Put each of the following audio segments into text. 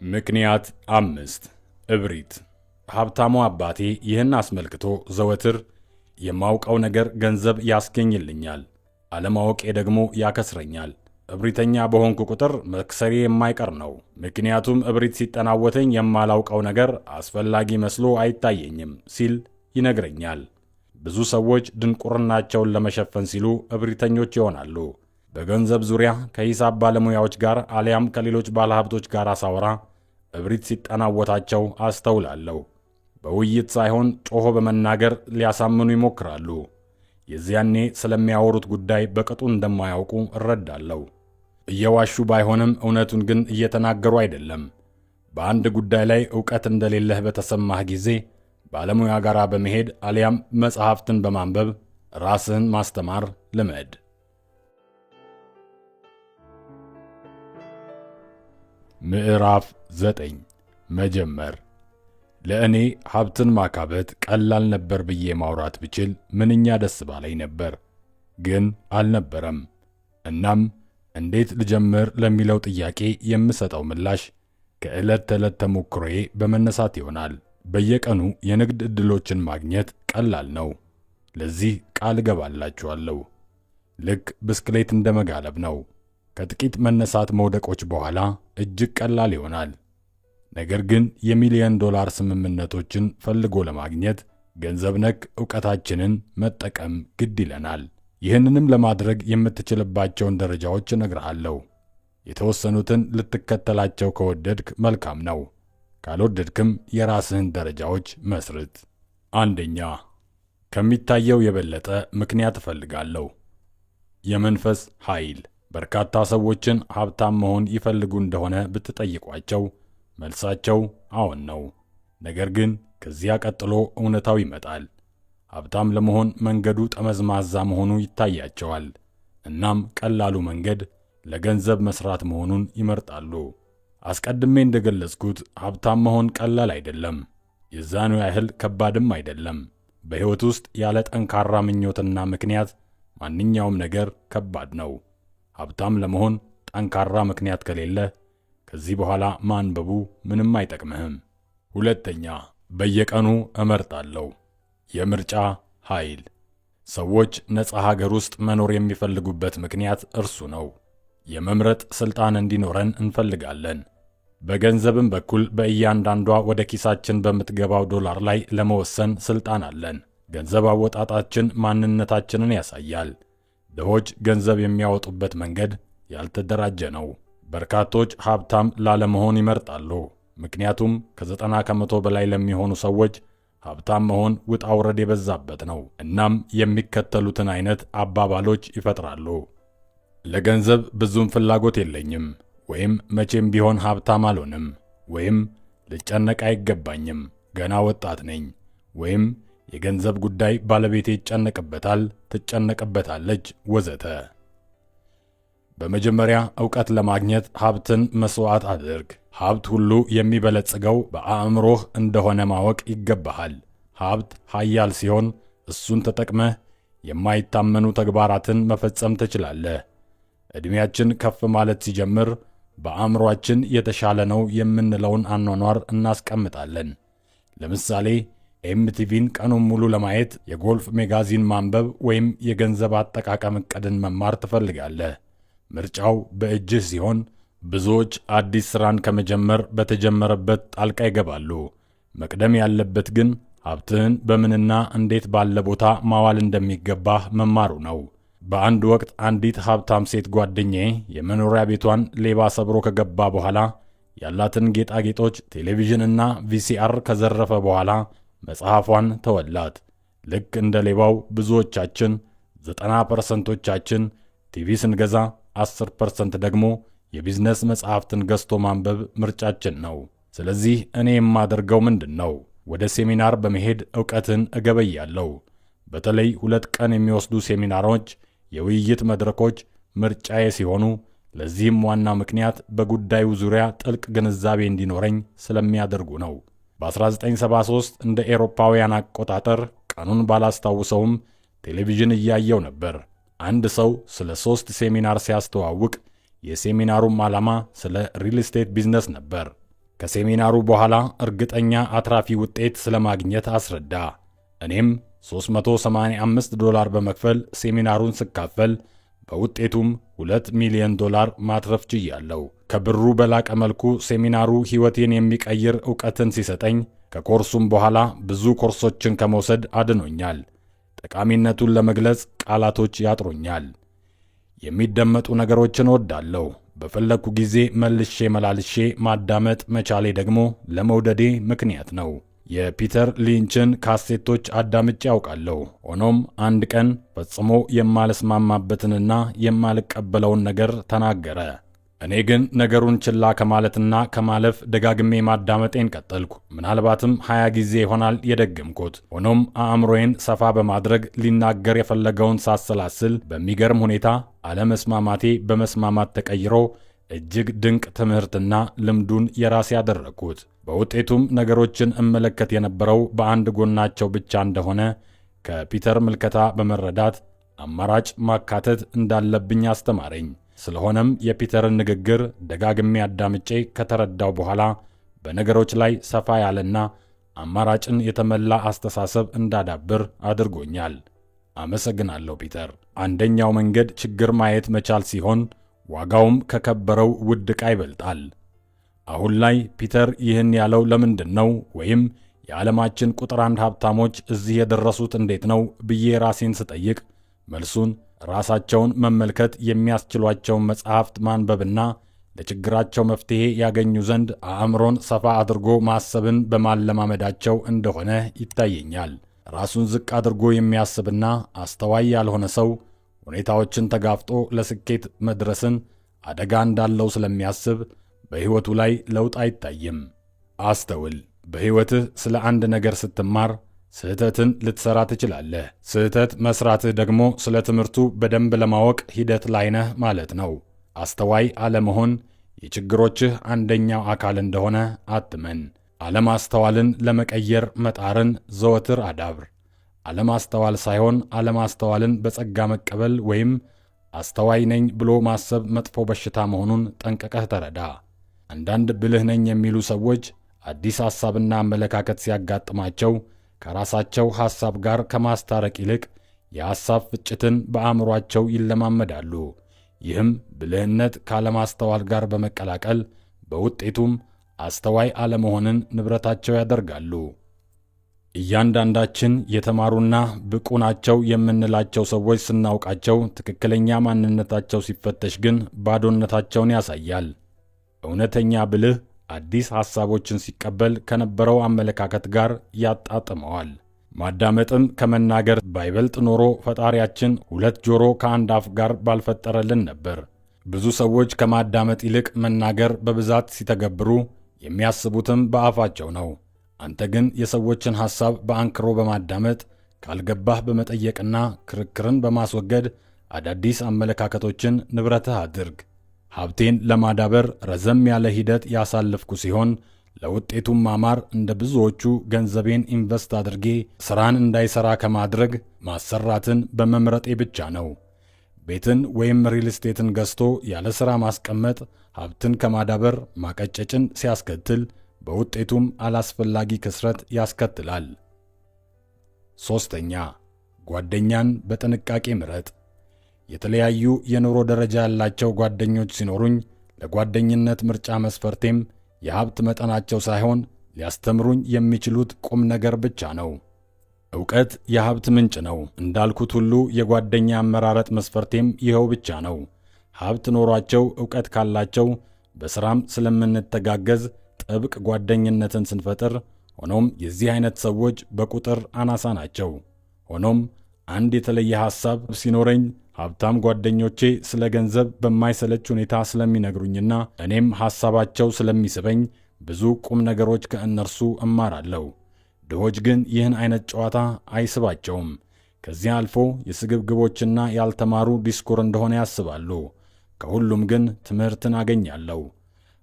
ምክንያት 5 እብሪት። ሀብታሙ አባቴ ይህን አስመልክቶ ዘወትር የማውቀው ነገር ገንዘብ ያስገኝልኛል፣ አለማወቄ ደግሞ ያከስረኛል። እብሪተኛ በሆንኩ ቁጥር መክሰሬ የማይቀር ነው። ምክንያቱም እብሪት ሲጠናወተኝ የማላውቀው ነገር አስፈላጊ መስሎ አይታየኝም ሲል ይነግረኛል። ብዙ ሰዎች ድንቁርናቸውን ለመሸፈን ሲሉ እብሪተኞች ይሆናሉ። በገንዘብ ዙሪያ ከሂሳብ ባለሙያዎች ጋር አሊያም ከሌሎች ባለሀብቶች ጋር ሳወራ እብሪት ሲጠናወታቸው አስተውላለሁ። በውይይት ሳይሆን ጮሆ በመናገር ሊያሳምኑ ይሞክራሉ። የዚያኔ ስለሚያወሩት ጉዳይ በቅጡ እንደማያውቁ እረዳለሁ። እየዋሹ ባይሆንም እውነቱን ግን እየተናገሩ አይደለም። በአንድ ጉዳይ ላይ ዕውቀት እንደሌለህ በተሰማህ ጊዜ ባለሙያ ጋር በመሄድ አሊያም መጽሐፍትን በማንበብ ራስህን ማስተማር ልመድ። ምዕራፍ 9 መጀመር። ለእኔ ሀብትን ማካበት ቀላል ነበር ብዬ ማውራት ብችል ምንኛ ደስ ባለኝ ነበር፣ ግን አልነበረም። እናም እንዴት ልጀምር ለሚለው ጥያቄ የምሰጠው ምላሽ ከዕለት ተዕለት ተሞክሮዬ በመነሳት ይሆናል። በየቀኑ የንግድ ዕድሎችን ማግኘት ቀላል ነው። ለዚህ ቃል እገባላችኋለሁ። ልክ ብስክሌት እንደ መጋለብ ነው። ከጥቂት መነሳት መውደቆች በኋላ እጅግ ቀላል ይሆናል። ነገር ግን $1,000,000 ስምምነቶችን ፈልጎ ለማግኘት ገንዘብ ነክ ዕውቀታችንን መጠቀም ግድ ይለናል። ይህንንም ለማድረግ የምትችልባቸውን ደረጃዎች እነግርሃለሁ። የተወሰኑትን ልትከተላቸው ከወደድክ መልካም ነው። ካልወደድክም የራስህን ደረጃዎች መስርት። 1. ከሚታየው የበለጠ ምክንያት እፈልጋለሁ። የመንፈስ ኃይል። በርካታ ሰዎችን ሀብታም መሆን ይፈልጉ እንደሆነ ብትጠይቋቸው መልሳቸው አዎን ነው። ነገር ግን ከዚያ ቀጥሎ እውነታው ይመጣል። ሀብታም ለመሆን መንገዱ ጠመዝማዛ መሆኑ ይታያቸዋል። እናም ቀላሉ መንገድ ለገንዘብ መስራት መሆኑን ይመርጣሉ። አስቀድሜ እንደገለጽኩት ሀብታም መሆን ቀላል አይደለም። የዛኑ ያህል ከባድም አይደለም። በሕይወት ውስጥ ያለ ጠንካራ ምኞትና ምክንያት ማንኛውም ነገር ከባድ ነው። ሀብታም ለመሆን ጠንካራ ምክንያት ከሌለ ከዚህ በኋላ ማንበቡ ምንም አይጠቅምህም። 2. በየቀኑ እመርጣለሁ። የምርጫ ኃይል። ሰዎች ነፃ ሀገር ውስጥ መኖር የሚፈልጉበት ምክንያት እርሱ ነው። የመምረጥ ሥልጣን እንዲኖረን እንፈልጋለን። በገንዘብም በኩል በእያንዳንዷ ወደ ኪሳችን በምትገባው ዶላር ላይ ለመወሰን ሥልጣን አለን። ገንዘብ አወጣጣችን ማንነታችንን ያሳያል። ድሆች ገንዘብ የሚያወጡበት መንገድ ያልተደራጀ ነው። በርካቶች ሀብታም ላለመሆን ይመርጣሉ። ምክንያቱም ከ90 ከመቶ በላይ ለሚሆኑ ሰዎች ሀብታም መሆን ውጣ ውረድ የበዛበት ነው። እናም የሚከተሉትን አይነት አባባሎች ይፈጥራሉ። ለገንዘብ ብዙም ፍላጎት የለኝም፣ ወይም መቼም ቢሆን ሀብታም አልሆንም፣ ወይም ልጨነቅ አይገባኝም፣ ገና ወጣት ነኝ፣ ወይም የገንዘብ ጉዳይ ባለቤቴ ይጨነቅበታል፣ ትጨነቅበታለች፣ ወዘተ። በመጀመሪያ ዕውቀት ለማግኘት ሀብትን መስዋዕት አድርግ። ሀብት ሁሉ የሚበለጽገው በአእምሮህ እንደሆነ ማወቅ ይገባሃል። ሀብት ኃያል ሲሆን እሱን ተጠቅመህ የማይታመኑ ተግባራትን መፈጸም ትችላለህ። ዕድሜያችን ከፍ ማለት ሲጀምር በአእምሮአችን የተሻለ ነው የምንለውን አኗኗር እናስቀምጣለን። ለምሳሌ ኤምቲቪን ቀኑን ሙሉ ለማየት የጎልፍ ሜጋዚን ማንበብ ወይም የገንዘብ አጠቃቀም ዕቅድን መማር ትፈልጋለህ። ምርጫው በእጅህ ሲሆን ብዙዎች አዲስ ሥራን ከመጀመር በተጀመረበት ጣልቃ ይገባሉ። መቅደም ያለበት ግን ሀብትህን በምንና እንዴት ባለ ቦታ ማዋል እንደሚገባህ መማሩ ነው። በአንድ ወቅት አንዲት ሀብታም ሴት ጓደኛዬ የመኖሪያ ቤቷን ሌባ ሰብሮ ከገባ በኋላ ያላትን ጌጣጌጦች፣ ቴሌቪዥንና ቪሲአር ከዘረፈ በኋላ መጽሐፏን ተወላት። ልክ እንደ ሌባው ብዙዎቻችን 90%ቶቻችን ቲቪ ስንገዛ 10% ደግሞ የቢዝነስ መጽሐፍትን ገዝቶ ማንበብ ምርጫችን ነው። ስለዚህ እኔ የማደርገው ምንድን ነው? ወደ ሴሚናር በመሄድ ዕውቀትን እገበያለሁ። በተለይ 2 ቀን የሚወስዱ ሴሚናሮች፣ የውይይት መድረኮች ምርጫዬ ሲሆኑ ለዚህም ዋና ምክንያት በጉዳዩ ዙሪያ ጥልቅ ግንዛቤ እንዲኖረኝ ስለሚያደርጉ ነው። በ1973 እንደ ኤሮፓውያን አቆጣጠር ቀኑን ባላስታውሰውም ቴሌቪዥን እያየው ነበር። አንድ ሰው ስለ 3 ሴሚናር ሲያስተዋውቅ የሴሚናሩም ዓላማ ስለ ሪል ስቴት ቢዝነስ ነበር። ከሴሚናሩ በኋላ እርግጠኛ አትራፊ ውጤት ስለማግኘት አስረዳ። እኔም $385 በመክፈል ሴሚናሩን ስካፈል በውጤቱም $2 ሚሊዮን ማትረፍ ችያለሁ። ከብሩ በላቀ መልኩ ሴሚናሩ ሕይወቴን የሚቀይር ዕውቀትን ሲሰጠኝ ከኮርሱም በኋላ ብዙ ኮርሶችን ከመውሰድ አድኖኛል። ጠቃሚነቱን ለመግለጽ ቃላቶች ያጥሩኛል። የሚደመጡ ነገሮችን እወዳለሁ። በፈለግኩ ጊዜ መልሼ መላልሼ ማዳመጥ መቻሌ ደግሞ ለመውደዴ ምክንያት ነው። የፒተር ሊንችን ካሴቶች አዳምጬ ያውቃለሁ። ሆኖም አንድ ቀን ፈጽሞ የማልስማማበትንና የማልቀበለውን ነገር ተናገረ። እኔ ግን ነገሩን ችላ ከማለትና ከማለፍ ደጋግሜ ማዳመጤን ቀጠልኩ። ምናልባትም 20 ጊዜ ይሆናል የደገምኩት። ሆኖም አእምሮዬን ሰፋ በማድረግ ሊናገር የፈለገውን ሳሰላስል በሚገርም ሁኔታ አለመስማማቴ በመስማማት ተቀይሮ እጅግ ድንቅ ትምህርትና ልምዱን የራሴ ያደረግኩት። በውጤቱም ነገሮችን እመለከት የነበረው በአንድ ጎናቸው ብቻ እንደሆነ ከፒተር ምልከታ በመረዳት አማራጭ ማካተት እንዳለብኝ አስተማረኝ። ስለሆነም የፒተርን ንግግር ደጋግሜ አዳምጬ ከተረዳው በኋላ በነገሮች ላይ ሰፋ ያለና አማራጭን የተመላ አስተሳሰብ እንዳዳብር አድርጎኛል። አመሰግናለሁ ፒተር። አንደኛው መንገድ ችግር ማየት መቻል ሲሆን ዋጋውም ከከበረው ውድ ዕቃ ይበልጣል። አሁን ላይ ፒተር ይህን ያለው ለምንድን ነው? ወይም የዓለማችን ቁጥር 1 ሀብታሞች እዚህ የደረሱት እንዴት ነው ብዬ ራሴን ስጠይቅ መልሱን ራሳቸውን መመልከት የሚያስችሏቸውን መጽሐፍት ማንበብና ለችግራቸው መፍትሔ ያገኙ ዘንድ አእምሮን ሰፋ አድርጎ ማሰብን በማለማመዳቸው እንደሆነ ይታየኛል። ራሱን ዝቅ አድርጎ የሚያስብና አስተዋይ ያልሆነ ሰው ሁኔታዎችን ተጋፍጦ ለስኬት መድረስን አደጋ እንዳለው ስለሚያስብ በሕይወቱ ላይ ለውጥ አይታይም። አስተውል። በሕይወትህ ስለ አንድ ነገር ስትማር ስህተትን ልትሰራ ትችላለህ። ስህተት መስራትህ ደግሞ ስለ ትምህርቱ በደንብ ለማወቅ ሂደት ላይ ነህ ማለት ነው። አስተዋይ አለመሆን የችግሮችህ አንደኛው አካል እንደሆነ አትመን። አለማስተዋልን ለመቀየር መጣርን ዘወትር አዳብር። አለማስተዋል ሳይሆን አለማስተዋልን በጸጋ መቀበል ወይም አስተዋይ ነኝ ብሎ ማሰብ መጥፎ በሽታ መሆኑን ጠንቅቀህ ተረዳ። አንዳንድ ብልህ ነኝ የሚሉ ሰዎች አዲስ ሐሳብና አመለካከት ሲያጋጥማቸው ከራሳቸው ሐሳብ ጋር ከማስታረቅ ይልቅ የሐሳብ ፍጭትን በአእምሮአቸው ይለማመዳሉ። ይህም ብልህነት ካለማስተዋል ጋር በመቀላቀል በውጤቱም አስተዋይ አለመሆንን ንብረታቸው ያደርጋሉ። እያንዳንዳችን የተማሩና ብቁ ናቸው የምንላቸው ሰዎች ስናውቃቸው ትክክለኛ ማንነታቸው ሲፈተሽ ግን ባዶነታቸውን ያሳያል። እውነተኛ ብልህ አዲስ ሐሳቦችን ሲቀበል ከነበረው አመለካከት ጋር ያጣጥመዋል። ማዳመጥም ከመናገር ባይበልጥ ኖሮ ፈጣሪያችን 2 ጆሮ ከአንድ አፍ ጋር ባልፈጠረልን ነበር። ብዙ ሰዎች ከማዳመጥ ይልቅ መናገር በብዛት ሲተገብሩ የሚያስቡትም በአፋቸው ነው። አንተ ግን የሰዎችን ሐሳብ በአንክሮ በማዳመጥ ካልገባህ በመጠየቅና ክርክርን በማስወገድ አዳዲስ አመለካከቶችን ንብረትህ አድርግ። ሀብቴን ለማዳበር ረዘም ያለ ሂደት ያሳለፍኩ ሲሆን ለውጤቱም ማማር እንደ ብዙዎቹ ገንዘቤን ኢንቨስት አድርጌ ሥራን እንዳይሠራ ከማድረግ ማሰራትን በመምረጤ ብቻ ነው። ቤትን ወይም ሪል ስቴትን ገዝቶ ያለ ሥራ ማስቀመጥ ሀብትን ከማዳበር ማቀጨጭን ሲያስከትል በውጤቱም አላስፈላጊ ክስረት ያስከትላል። 3. ጓደኛን በጥንቃቄ ምረጥ። የተለያዩ የኑሮ ደረጃ ያላቸው ጓደኞች ሲኖሩኝ ለጓደኝነት ምርጫ መስፈርቴም የሀብት መጠናቸው ሳይሆን ሊያስተምሩኝ የሚችሉት ቁም ነገር ብቻ ነው። ዕውቀት የሀብት ምንጭ ነው እንዳልኩት ሁሉ የጓደኛ አመራረጥ መስፈርቴም ይኸው ብቻ ነው። ሀብት ኖሯቸው ዕውቀት ካላቸው በሥራም ስለምንተጋገዝ ጥብቅ ጓደኝነትን ስንፈጥር፣ ሆኖም የዚህ አይነት ሰዎች በቁጥር አናሳ ናቸው። ሆኖም አንድ የተለየ ሐሳብ ሲኖረኝ ሀብታም ጓደኞቼ ስለ ገንዘብ በማይሰለች ሁኔታ ስለሚነግሩኝና እኔም ሐሳባቸው ስለሚስበኝ ብዙ ቁም ነገሮች ከእነርሱ እማራለሁ። ድሆች ግን ይህን አይነት ጨዋታ አይስባቸውም። ከዚህ አልፎ የስግብግቦችና ያልተማሩ ዲስኩር እንደሆነ ያስባሉ። ከሁሉም ግን ትምህርትን አገኛለሁ።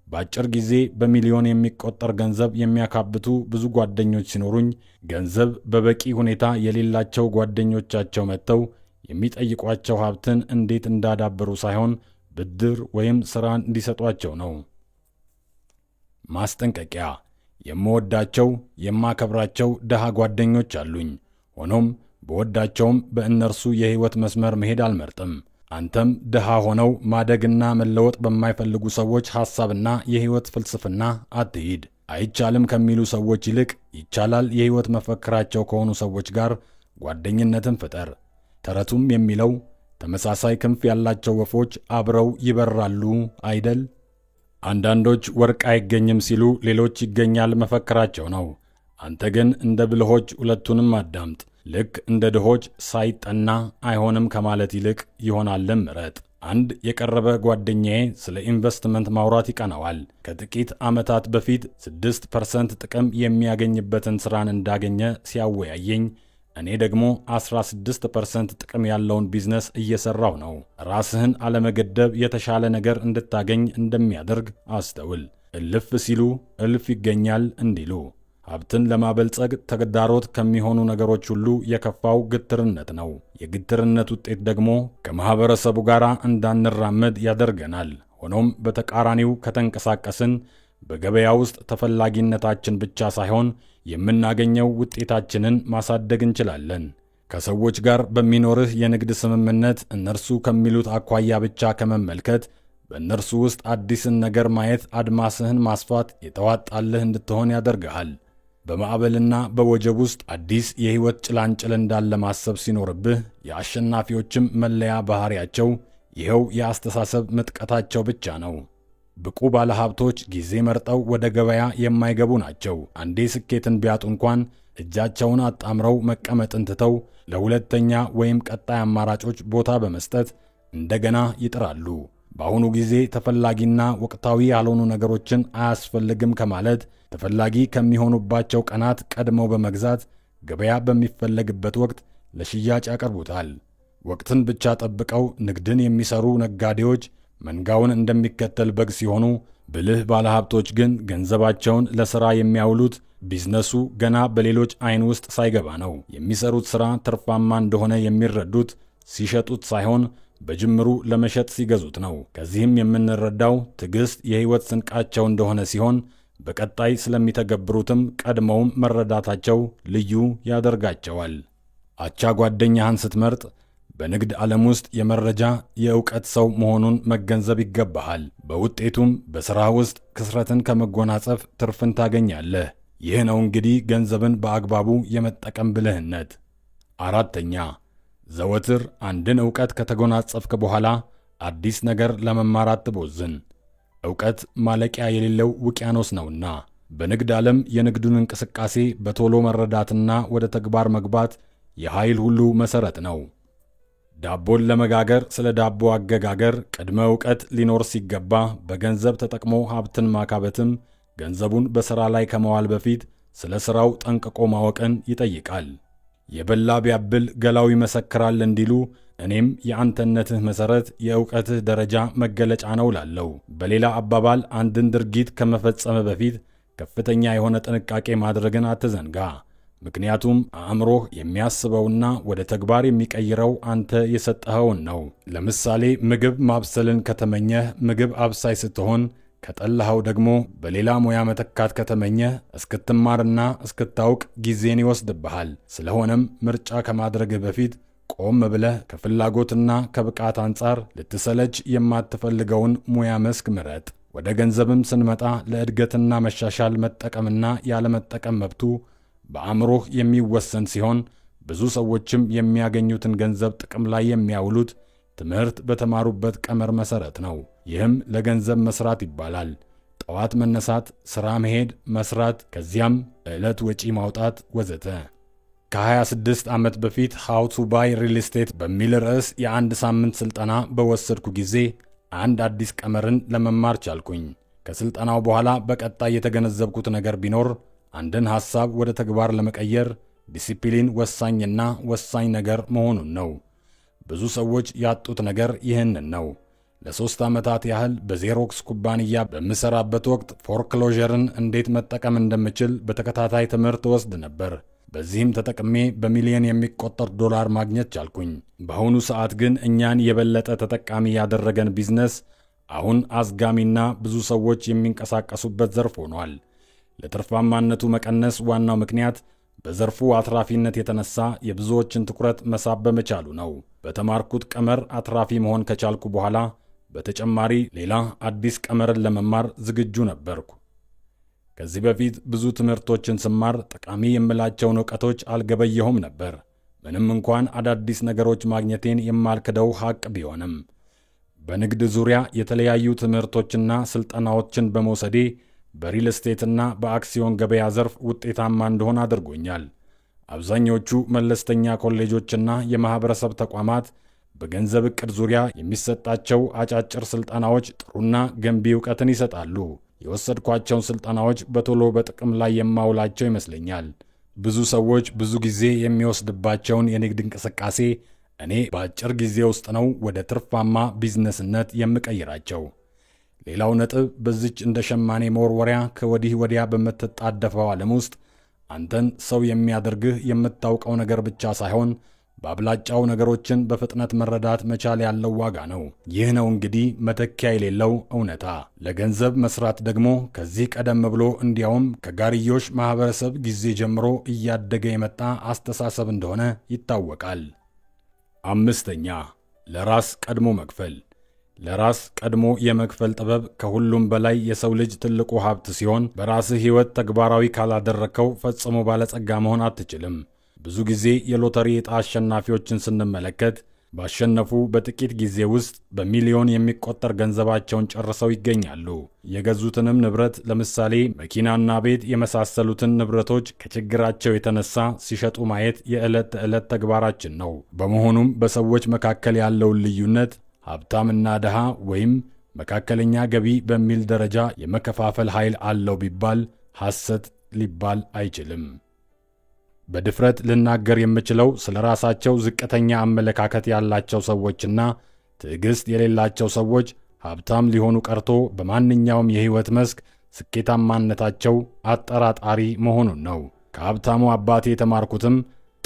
በአጭር ጊዜ በሚሊዮን የሚቆጠር ገንዘብ የሚያካብቱ ብዙ ጓደኞች ሲኖሩኝ ገንዘብ በበቂ ሁኔታ የሌላቸው ጓደኞቻቸው መጥተው የሚጠይቋቸው ሀብትን እንዴት እንዳዳበሩ ሳይሆን ብድር ወይም ሥራን እንዲሰጧቸው ነው። ማስጠንቀቂያ። የምወዳቸው የማከብራቸው ድሃ ጓደኞች አሉኝ። ሆኖም በወዳቸውም በእነርሱ የሕይወት መስመር መሄድ አልመርጥም። አንተም ድሃ ሆነው ማደግና መለወጥ በማይፈልጉ ሰዎች ሐሳብና የሕይወት ፍልስፍና አትሂድ። አይቻልም ከሚሉ ሰዎች ይልቅ ይቻላል የሕይወት መፈክራቸው ከሆኑ ሰዎች ጋር ጓደኝነትን ፍጠር። ተረቱም የሚለው ተመሳሳይ ክንፍ ያላቸው ወፎች አብረው ይበራሉ አይደል? አንዳንዶች ወርቅ አይገኝም ሲሉ ሌሎች ይገኛል መፈክራቸው ነው። አንተ ግን እንደ ብልሆች ሁለቱንም አዳምጥ። ልክ እንደ ድሆች ሳይጠና አይሆንም ከማለት ይልቅ ይሆናልም ምረጥ። አንድ የቀረበ ጓደኛዬ ስለ ኢንቨስትመንት ማውራት ይቀናዋል። ከጥቂት ዓመታት በፊት 6% ጥቅም የሚያገኝበትን ሥራን እንዳገኘ ሲያወያየኝ፣ እኔ ደግሞ 16% ጥቅም ያለውን ቢዝነስ እየሠራሁ ነው። ራስህን አለመገደብ የተሻለ ነገር እንድታገኝ እንደሚያደርግ አስተውል። እልፍ ሲሉ እልፍ ይገኛል እንዲሉ። ሀብትን ለማበልጸግ ተግዳሮት ከሚሆኑ ነገሮች ሁሉ የከፋው ግትርነት ነው። የግትርነት ውጤት ደግሞ ከማኅበረሰቡ ጋር እንዳንራመድ ያደርገናል። ሆኖም በተቃራኒው ከተንቀሳቀስን በገበያ ውስጥ ተፈላጊነታችን ብቻ ሳይሆን የምናገኘው ውጤታችንን ማሳደግ እንችላለን። ከሰዎች ጋር በሚኖርህ የንግድ ስምምነት እነርሱ ከሚሉት አኳያ ብቻ ከመመልከት በእነርሱ ውስጥ አዲስን ነገር ማየት አድማስህን ማስፋት የተዋጣልህ እንድትሆን ያደርግሃል። በማዕበልና በወጀብ ውስጥ አዲስ የሕይወት ጭላንጭል እንዳለ ማሰብ ሲኖርብህ የአሸናፊዎችም መለያ ባሕሪያቸው ይኸው የአስተሳሰብ ምጥቀታቸው ብቻ ነው። ብቁ ባለሀብቶች ጊዜ መርጠው ወደ ገበያ የማይገቡ ናቸው። አንዴ ስኬትን ቢያጡ እንኳን እጃቸውን አጣምረው መቀመጥን ትተው ለሁለተኛ ወይም ቀጣይ አማራጮች ቦታ በመስጠት እንደገና ይጥራሉ። በአሁኑ ጊዜ ተፈላጊና ወቅታዊ ያልሆኑ ነገሮችን አያስፈልግም ከማለት ተፈላጊ ከሚሆኑባቸው ቀናት ቀድመው በመግዛት ገበያ በሚፈለግበት ወቅት ለሽያጭ ያቀርቡታል። ወቅትን ብቻ ጠብቀው ንግድን የሚሰሩ ነጋዴዎች መንጋውን እንደሚከተል በግ ሲሆኑ፣ ብልህ ባለሀብቶች ግን ገንዘባቸውን ለሥራ የሚያውሉት ቢዝነሱ ገና በሌሎች ዓይን ውስጥ ሳይገባ ነው። የሚሰሩት ሥራ ትርፋማ እንደሆነ የሚረዱት ሲሸጡት ሳይሆን በጅምሩ ለመሸጥ ሲገዙት ነው። ከዚህም የምንረዳው ትዕግሥት የሕይወት ስንቃቸው እንደሆነ ሲሆን በቀጣይ ስለሚተገብሩትም ቀድመውም መረዳታቸው ልዩ ያደርጋቸዋል። አቻ ጓደኛህን ስትመርጥ በንግድ ዓለም ውስጥ የመረጃ የእውቀት ሰው መሆኑን መገንዘብ ይገባሃል። በውጤቱም በሥራህ ውስጥ ክስረትን ከመጎናጸፍ ትርፍን ታገኛለህ። ይህ ነው እንግዲህ ገንዘብን በአግባቡ የመጠቀም ብልህነት። 4ኛ ዘወትር አንድን ዕውቀት ከተጎናጸፍክ በኋላ አዲስ ነገር ለመማር አትቦዝን። ዕውቀት ማለቂያ የሌለው ውቅያኖስ ነውና። በንግድ ዓለም የንግዱን እንቅስቃሴ በቶሎ መረዳትና ወደ ተግባር መግባት የኃይል ሁሉ መሠረት ነው። ዳቦን ለመጋገር ስለ ዳቦ አገጋገር ቅድመ ዕውቀት ሊኖር ሲገባ፣ በገንዘብ ተጠቅሞ ሀብትን ማካበትም ገንዘቡን በሥራ ላይ ከመዋል በፊት ስለ ሥራው ጠንቅቆ ማወቅን ይጠይቃል። የበላ ቢያብል ገላው ይመሰክራል እንዲሉ እኔም የአንተነትህ መሠረት የዕውቀትህ ደረጃ መገለጫ ነው ላለው። በሌላ አባባል አንድን ድርጊት ከመፈጸም በፊት ከፍተኛ የሆነ ጥንቃቄ ማድረግን አትዘንጋ። ምክንያቱም አእምሮህ የሚያስበውና ወደ ተግባር የሚቀይረው አንተ የሰጠኸውን ነው። ለምሳሌ ምግብ ማብሰልን ከተመኘህ ምግብ አብሳይ ስትሆን፣ ከጠላኸው ደግሞ በሌላ ሙያ መተካት ከተመኘህ እስክትማርና እስክታውቅ ጊዜን ይወስድብሃል። ስለሆነም ምርጫ ከማድረግህ በፊት ቆም ብለህ ከፍላጎትና ከብቃት አንጻር ልትሰለች የማትፈልገውን ሙያ መስክ ምረጥ። ወደ ገንዘብም ስንመጣ ለእድገትና መሻሻል መጠቀምና ያለመጠቀም መብቱ በአእምሮህ የሚወሰን ሲሆን፣ ብዙ ሰዎችም የሚያገኙትን ገንዘብ ጥቅም ላይ የሚያውሉት ትምህርት በተማሩበት ቀመር መሠረት ነው። ይህም ለገንዘብ መስራት ይባላል። ጠዋት መነሳት፣ ሥራ መሄድ፣ መስራት፣ ከዚያም ዕለት ወጪ ማውጣት ወዘተ። ከ26 ዓመት በፊት ሃው ቱ ባይ ሪል ስቴት በሚል ርዕስ የአንድ ሳምንት ሥልጠና በወሰድኩ ጊዜ አንድ አዲስ ቀመርን ለመማር ቻልኩኝ። ከሥልጠናው በኋላ በቀጣይ የተገነዘብኩት ነገር ቢኖር አንድን ሐሳብ ወደ ተግባር ለመቀየር ዲሲፕሊን ወሳኝና ወሳኝ ነገር መሆኑን ነው። ብዙ ሰዎች ያጡት ነገር ይህንን ነው። ለ3 ዓመታት ያህል በዜሮክስ ኩባንያ በምሠራበት ወቅት ፎርክሎዠርን እንዴት መጠቀም እንደምችል በተከታታይ ትምህርት ወስድ ነበር። በዚህም ተጠቅሜ በሚሊዮን የሚቆጠር ዶላር ማግኘት ቻልኩኝ። በአሁኑ ሰዓት ግን እኛን የበለጠ ተጠቃሚ ያደረገን ቢዝነስ አሁን አዝጋሚና ብዙ ሰዎች የሚንቀሳቀሱበት ዘርፍ ሆኗል። ለትርፋማነቱ መቀነስ ዋናው ምክንያት በዘርፉ አትራፊነት የተነሳ የብዙዎችን ትኩረት መሳብ በመቻሉ ነው። በተማርኩት ቀመር አትራፊ መሆን ከቻልኩ በኋላ በተጨማሪ ሌላ አዲስ ቀመርን ለመማር ዝግጁ ነበርኩ። ከዚህ በፊት ብዙ ትምህርቶችን ስማር ጠቃሚ የምላቸውን ዕውቀቶች አልገበየሁም ነበር፣ ምንም እንኳን አዳዲስ ነገሮች ማግኘቴን የማልክደው ሐቅ ቢሆንም። በንግድ ዙሪያ የተለያዩ ትምህርቶችና ስልጠናዎችን በመውሰዴ በሪል ስቴትና በአክሲዮን ገበያ ዘርፍ ውጤታማ እንደሆን አድርጎኛል። አብዛኞቹ መለስተኛ ኮሌጆችና የማህበረሰብ ተቋማት በገንዘብ ዕቅድ ዙሪያ የሚሰጣቸው አጫጭር ስልጠናዎች ጥሩና ገንቢ ዕውቀትን ይሰጣሉ። የወሰድኳቸውን ስልጠናዎች በቶሎ በጥቅም ላይ የማውላቸው ይመስለኛል። ብዙ ሰዎች ብዙ ጊዜ የሚወስድባቸውን የንግድ እንቅስቃሴ እኔ በአጭር ጊዜ ውስጥ ነው ወደ ትርፋማ ቢዝነስነት የምቀይራቸው። ሌላው ነጥብ በዚች እንደ ሸማኔ መወርወሪያ ከወዲህ ወዲያ በምትጣደፈው ዓለም ውስጥ አንተን ሰው የሚያደርግህ የምታውቀው ነገር ብቻ ሳይሆን በአብላጫው ነገሮችን በፍጥነት መረዳት መቻል ያለው ዋጋ ነው። ይህ ነው እንግዲህ መተኪያ የሌለው እውነታ። ለገንዘብ መስራት ደግሞ ከዚህ ቀደም ብሎ እንዲያውም ከጋርዮሽ ማህበረሰብ ጊዜ ጀምሮ እያደገ የመጣ አስተሳሰብ እንደሆነ ይታወቃል። 5ኛ ለራስ ቀድሞ መክፈል። ለራስ ቀድሞ የመክፈል ጥበብ ከሁሉም በላይ የሰው ልጅ ትልቁ ሀብት ሲሆን በራስህ ሕይወት ተግባራዊ ካላደረግከው ፈጽሞ ባለጸጋ መሆን አትችልም። ብዙ ጊዜ የሎተሪ ዕጣ አሸናፊዎችን ስንመለከት ባሸነፉ በጥቂት ጊዜ ውስጥ በሚሊዮን የሚቆጠር ገንዘባቸውን ጨርሰው ይገኛሉ። የገዙትንም ንብረት ለምሳሌ መኪናና ቤት የመሳሰሉትን ንብረቶች ከችግራቸው የተነሳ ሲሸጡ ማየት የዕለት ተዕለት ተግባራችን ነው። በመሆኑም በሰዎች መካከል ያለውን ልዩነት ሀብታምና ድሃ ወይም መካከለኛ ገቢ በሚል ደረጃ የመከፋፈል ኃይል አለው ቢባል ሐሰት ሊባል አይችልም። በድፍረት ልናገር የምችለው ስለ ራሳቸው ዝቅተኛ አመለካከት ያላቸው ሰዎችና ትዕግስት የሌላቸው ሰዎች ሀብታም ሊሆኑ ቀርቶ በማንኛውም የሕይወት መስክ ስኬታማነታቸው አጠራጣሪ መሆኑን ነው። ከሀብታሙ አባቴ የተማርኩትም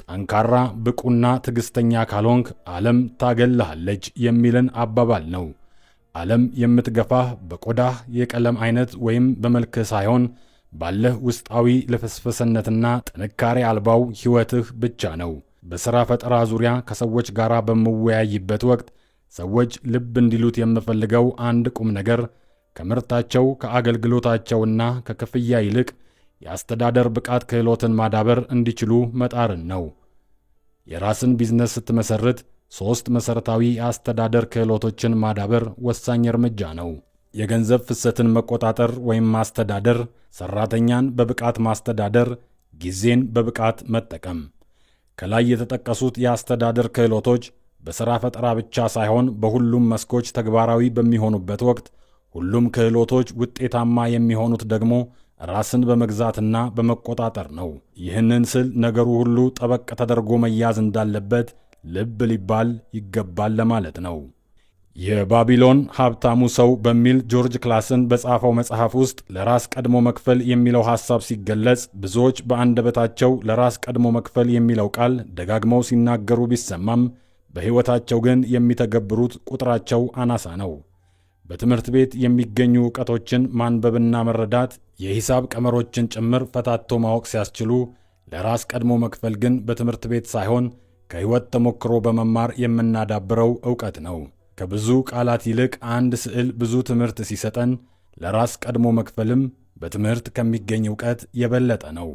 ጠንካራ፣ ብቁና ትዕግስተኛ ካልሆንክ ዓለም ታገልሃለች የሚልን አባባል ነው። ዓለም የምትገፋህ በቆዳህ የቀለም አይነት ወይም በመልክህ ሳይሆን ባለህ ውስጣዊ ልፍስፍስነትና ጥንካሬ አልባው ሕይወትህ ብቻ ነው። በሥራ ፈጠራ ዙሪያ ከሰዎች ጋር በምወያይበት ወቅት ሰዎች ልብ እንዲሉት የምፈልገው አንድ ቁም ነገር ከምርታቸው ከአገልግሎታቸውና ከክፍያ ይልቅ የአስተዳደር ብቃት ክህሎትን ማዳበር እንዲችሉ መጣርን ነው። የራስን ቢዝነስ ስትመሰርት 3 መሠረታዊ የአስተዳደር ክህሎቶችን ማዳበር ወሳኝ እርምጃ ነው። የገንዘብ ፍሰትን መቆጣጠር ወይም ማስተዳደር፣ ሰራተኛን በብቃት ማስተዳደር፣ ጊዜን በብቃት መጠቀም። ከላይ የተጠቀሱት የአስተዳደር ክህሎቶች በሥራ ፈጠራ ብቻ ሳይሆን በሁሉም መስኮች ተግባራዊ በሚሆኑበት ወቅት ሁሉም ክህሎቶች ውጤታማ የሚሆኑት ደግሞ ራስን በመግዛትና በመቆጣጠር ነው። ይህንን ስል ነገሩ ሁሉ ጠበቅ ተደርጎ መያዝ እንዳለበት ልብ ሊባል ይገባል ለማለት ነው። የባቢሎን ሀብታሙ ሰው በሚል ጆርጅ ክላሰን በጻፈው መጽሐፍ ውስጥ ለራስ ቀድሞ መክፈል የሚለው ሐሳብ ሲገለጽ ብዙዎች በአንደበታቸው ለራስ ቀድሞ መክፈል የሚለው ቃል ደጋግመው ሲናገሩ ቢሰማም በሕይወታቸው ግን የሚተገብሩት ቁጥራቸው አናሳ ነው። በትምህርት ቤት የሚገኙ ዕውቀቶችን ማንበብና መረዳት፣ የሂሳብ ቀመሮችን ጭምር ፈታቶ ማወቅ ሲያስችሉ፣ ለራስ ቀድሞ መክፈል ግን በትምህርት ቤት ሳይሆን ከሕይወት ተሞክሮ በመማር የምናዳብረው ዕውቀት ነው። ከብዙ ቃላት ይልቅ አንድ ስዕል ብዙ ትምህርት ሲሰጠን፣ ለራስ ቀድሞ መክፈልም በትምህርት ከሚገኝ ዕውቀት የበለጠ ነው።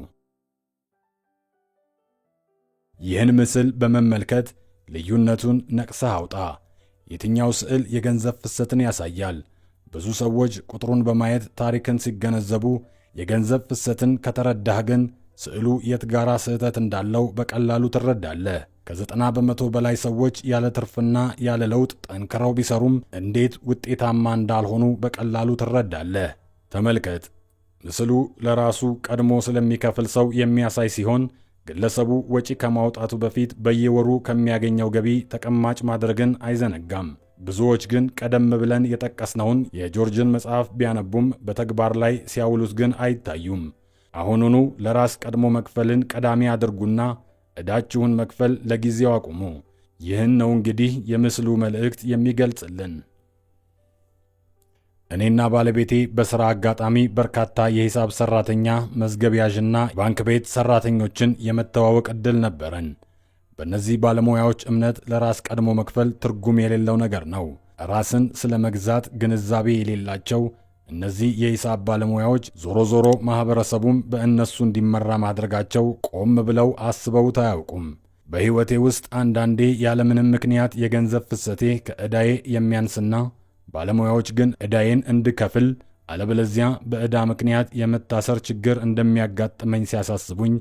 ይህን ምስል በመመልከት ልዩነቱን ነቅሰህ አውጣ። የትኛው ስዕል የገንዘብ ፍሰትን ያሳያል? ብዙ ሰዎች ቁጥሩን በማየት ታሪክን ሲገነዘቡ፣ የገንዘብ ፍሰትን ከተረዳህ ግን ስዕሉ የት ጋራ ስህተት እንዳለው በቀላሉ ትረዳለህ። ከ90 በመቶ በላይ ሰዎች ያለ ትርፍና ያለ ለውጥ ጠንክረው ቢሰሩም እንዴት ውጤታማ እንዳልሆኑ በቀላሉ ትረዳለህ። ተመልከት። ምስሉ ለራሱ ቀድሞ ስለሚከፍል ሰው የሚያሳይ ሲሆን ግለሰቡ ወጪ ከማውጣቱ በፊት በየወሩ ከሚያገኘው ገቢ ተቀማጭ ማድረግን አይዘነጋም። ብዙዎች ግን ቀደም ብለን የጠቀስነውን የጆርጅን መጽሐፍ ቢያነቡም በተግባር ላይ ሲያውሉት ግን አይታዩም። አሁኑኑ ለራስ ቀድሞ መክፈልን ቀዳሚ አድርጉና ዕዳችሁን መክፈል ለጊዜው አቁሙ። ይህን ነው እንግዲህ የምስሉ መልእክት የሚገልጽልን። እኔና ባለቤቴ በሥራ አጋጣሚ በርካታ የሂሳብ ሠራተኛ፣ መዝገብ ያዥና ባንክ ቤት ሠራተኞችን የመተዋወቅ ዕድል ነበረን። በእነዚህ ባለሙያዎች እምነት ለራስ ቀድሞ መክፈል ትርጉም የሌለው ነገር ነው። ራስን ስለ መግዛት ግንዛቤ የሌላቸው እነዚህ የሂሳብ ባለሙያዎች ዞሮ ዞሮ ማኅበረሰቡም በእነሱ እንዲመራ ማድረጋቸው ቆም ብለው አስበውት አያውቁም። በሕይወቴ ውስጥ አንዳንዴ ያለምንም ምክንያት የገንዘብ ፍሰቴ ከዕዳዬ የሚያንስና ባለሙያዎች ግን ዕዳዬን እንድከፍል አለበለዚያ በዕዳ ምክንያት የመታሰር ችግር እንደሚያጋጥመኝ ሲያሳስቡኝ፣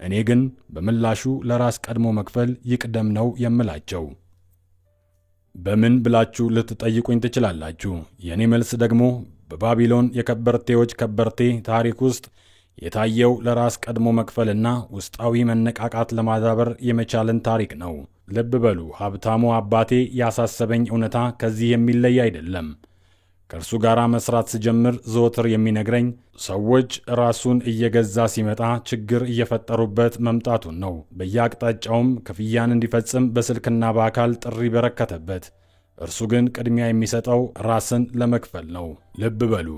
እኔ ግን በምላሹ ለራስ ቀድሞ መክፈል ይቅደም ነው የምላቸው። በምን ብላችሁ ልትጠይቁኝ ትችላላችሁ። የእኔ መልስ ደግሞ በባቢሎን የከበርቴዎች ከበርቴ ታሪክ ውስጥ የታየው ለራስ ቀድሞ መክፈልና ውስጣዊ መነቃቃት ለማዳበር የመቻልን ታሪክ ነው። ልብ በሉ፣ ሀብታሙ አባቴ ያሳሰበኝ እውነታ ከዚህ የሚለይ አይደለም። ከእርሱ ጋር መስራት ስጀምር ዘወትር የሚነግረኝ ሰዎች ራሱን እየገዛ ሲመጣ ችግር እየፈጠሩበት መምጣቱን ነው። በየአቅጣጫውም ክፍያን እንዲፈጽም በስልክና በአካል ጥሪ በረከተበት። እርሱ ግን ቅድሚያ የሚሰጠው ራስን ለመክፈል ነው። ልብ በሉ፣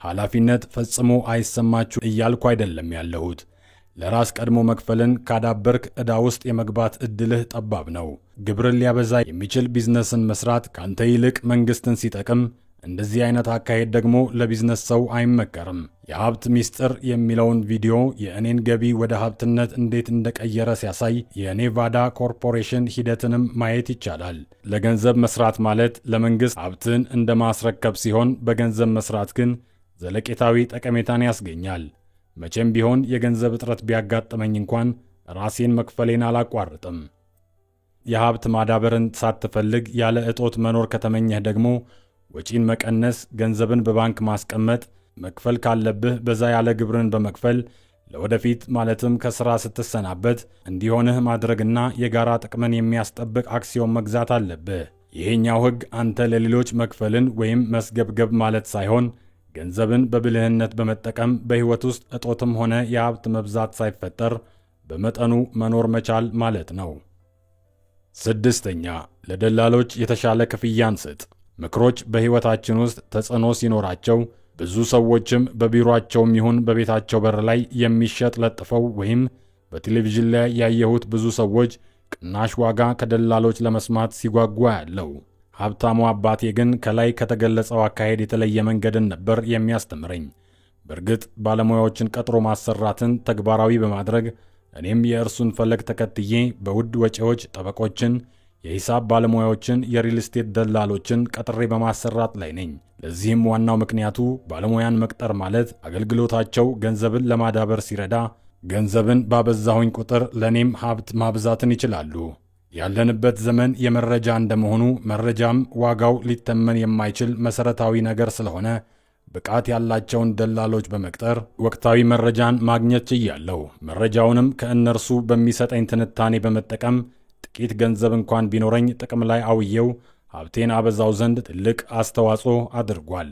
ኃላፊነት ፈጽሞ አይሰማችሁ እያልኩ አይደለም ያለሁት። ለራስ ቀድሞ መክፈልን ካዳበርክ ዕዳ ውስጥ የመግባት ዕድልህ ጠባብ ነው። ግብርን ሊያበዛ የሚችል ቢዝነስን መስራት ካንተ ይልቅ መንግሥትን ሲጠቅም፣ እንደዚህ አይነት አካሄድ ደግሞ ለቢዝነስ ሰው አይመከርም። የሀብት ሚስጥር የሚለውን ቪዲዮ የእኔን ገቢ ወደ ሀብትነት እንዴት እንደቀየረ ሲያሳይ የኔቫዳ ኮርፖሬሽን ሂደትንም ማየት ይቻላል። ለገንዘብ መስራት ማለት ለመንግሥት ሀብትን እንደ ማስረከብ ሲሆን፣ በገንዘብ መስራት ግን ዘለቄታዊ ጠቀሜታን ያስገኛል። መቼም ቢሆን የገንዘብ እጥረት ቢያጋጥመኝ እንኳን ራሴን መክፈሌን አላቋርጥም። የሀብት ማዳበርን ሳትፈልግ ያለ እጦት መኖር ከተመኘህ ደግሞ ወጪን መቀነስ፣ ገንዘብን በባንክ ማስቀመጥ፣ መክፈል ካለብህ በዛ ያለ ግብርን በመክፈል ለወደፊት ማለትም ከሥራ ስትሰናበት እንዲሆንህ ማድረግና የጋራ ጥቅምን የሚያስጠብቅ አክሲዮን መግዛት አለብህ። ይሄኛው ሕግ አንተ ለሌሎች መክፈልን ወይም መስገብገብ ማለት ሳይሆን ገንዘብን በብልህነት በመጠቀም በሕይወት ውስጥ እጦትም ሆነ የሀብት መብዛት ሳይፈጠር በመጠኑ መኖር መቻል ማለት ነው። 6ኛ ለደላሎች የተሻለ ክፍያን ስጥ። ምክሮች በሕይወታችን ውስጥ ተጽዕኖ ሲኖራቸው ብዙ ሰዎችም በቢሮአቸውም ይሁን በቤታቸው በር ላይ የሚሸጥ ለጥፈው ወይም በቴሌቪዥን ላይ ያየሁት ብዙ ሰዎች ቅናሽ ዋጋ ከደላሎች ለመስማት ሲጓጓ ያለው። ሀብታሙ አባቴ ግን ከላይ ከተገለጸው አካሄድ የተለየ መንገድን ነበር የሚያስተምረኝ። በእርግጥ ባለሙያዎችን ቀጥሮ ማሰራትን ተግባራዊ በማድረግ እኔም የእርሱን ፈለግ ተከትዬ በውድ ወጪዎች ጠበቆችን፣ የሂሳብ ባለሙያዎችን፣ የሪል ስቴት ደላሎችን ቀጥሬ በማሰራት ላይ ነኝ። ለዚህም ዋናው ምክንያቱ ባለሙያን መቅጠር ማለት አገልግሎታቸው ገንዘብን ለማዳበር ሲረዳ፣ ገንዘብን ባበዛሁኝ ቁጥር ለእኔም ሀብት ማብዛትን ይችላሉ። ያለንበት ዘመን የመረጃ እንደመሆኑ መረጃም ዋጋው ሊተመን የማይችል መሰረታዊ ነገር ስለሆነ ብቃት ያላቸውን ደላሎች በመቅጠር ወቅታዊ መረጃን ማግኘት ችያለሁ። መረጃውንም ከእነርሱ በሚሰጠኝ ትንታኔ በመጠቀም ጥቂት ገንዘብ እንኳን ቢኖረኝ ጥቅም ላይ አውየው ሀብቴን አበዛው ዘንድ ትልቅ አስተዋጽኦ አድርጓል።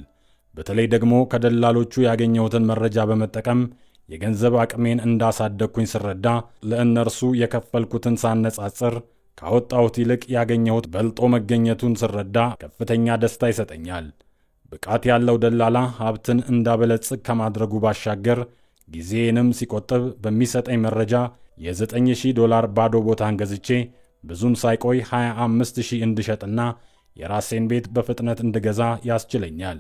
በተለይ ደግሞ ከደላሎቹ ያገኘሁትን መረጃ በመጠቀም የገንዘብ አቅሜን እንዳሳደግኩኝ ስረዳ፣ ለእነርሱ የከፈልኩትን ሳነጻጽር ካወጣሁት ይልቅ ያገኘሁት በልጦ መገኘቱን ስረዳ ከፍተኛ ደስታ ይሰጠኛል። ብቃት ያለው ደላላ ሀብትን እንዳበለጽግ ከማድረጉ ባሻገር ጊዜንም ሲቆጥብ በሚሰጠኝ መረጃ $9,000 ባዶ ቦታን ገዝቼ ብዙም ሳይቆይ 25,000 እንድሸጥና የራሴን ቤት በፍጥነት እንድገዛ ያስችለኛል።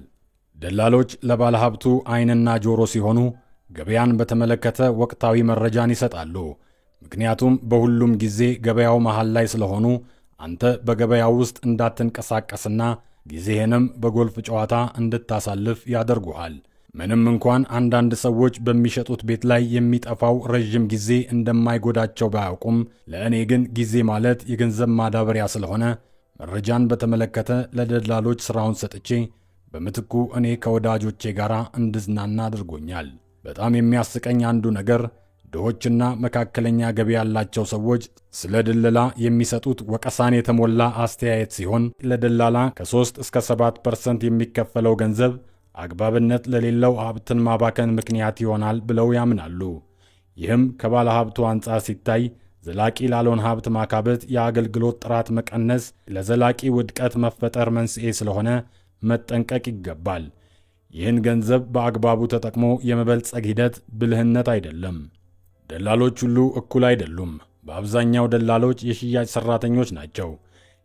ደላሎች ለባለ ሀብቱ ዓይንና ጆሮ ሲሆኑ ገበያን በተመለከተ ወቅታዊ መረጃን ይሰጣሉ። ምክንያቱም በሁሉም ጊዜ ገበያው መሃል ላይ ስለሆኑ አንተ በገበያው ውስጥ እንዳትንቀሳቀስና ጊዜህንም በጎልፍ ጨዋታ እንድታሳልፍ ያደርጉሃል። ምንም እንኳን አንዳንድ ሰዎች በሚሸጡት ቤት ላይ የሚጠፋው ረዥም ጊዜ እንደማይጎዳቸው ባያውቁም፣ ለእኔ ግን ጊዜ ማለት የገንዘብ ማዳበሪያ ስለሆነ መረጃን በተመለከተ ለደላሎች ሥራውን ሰጥቼ በምትኩ እኔ ከወዳጆቼ ጋር እንድዝናና አድርጎኛል። በጣም የሚያስቀኝ አንዱ ነገር ድሆችና መካከለኛ ገቢ ያላቸው ሰዎች ስለ ድለላ የሚሰጡት ወቀሳን የተሞላ አስተያየት ሲሆን ለደላላ ከ3 እስከ 7% የሚከፈለው ገንዘብ አግባብነት ለሌለው ሀብትን ማባከን ምክንያት ይሆናል ብለው ያምናሉ። ይህም ከባለ ሀብቱ አንጻር ሲታይ ዘላቂ ላልሆነ ሀብት ማካበት፣ የአገልግሎት ጥራት መቀነስ፣ ለዘላቂ ውድቀት መፈጠር መንስኤ ስለሆነ መጠንቀቅ ይገባል። ይህን ገንዘብ በአግባቡ ተጠቅሞ የመበልጸግ ሂደት ብልህነት አይደለም። ደላሎች ሁሉ እኩል አይደሉም። በአብዛኛው ደላሎች የሽያጭ ሰራተኞች ናቸው።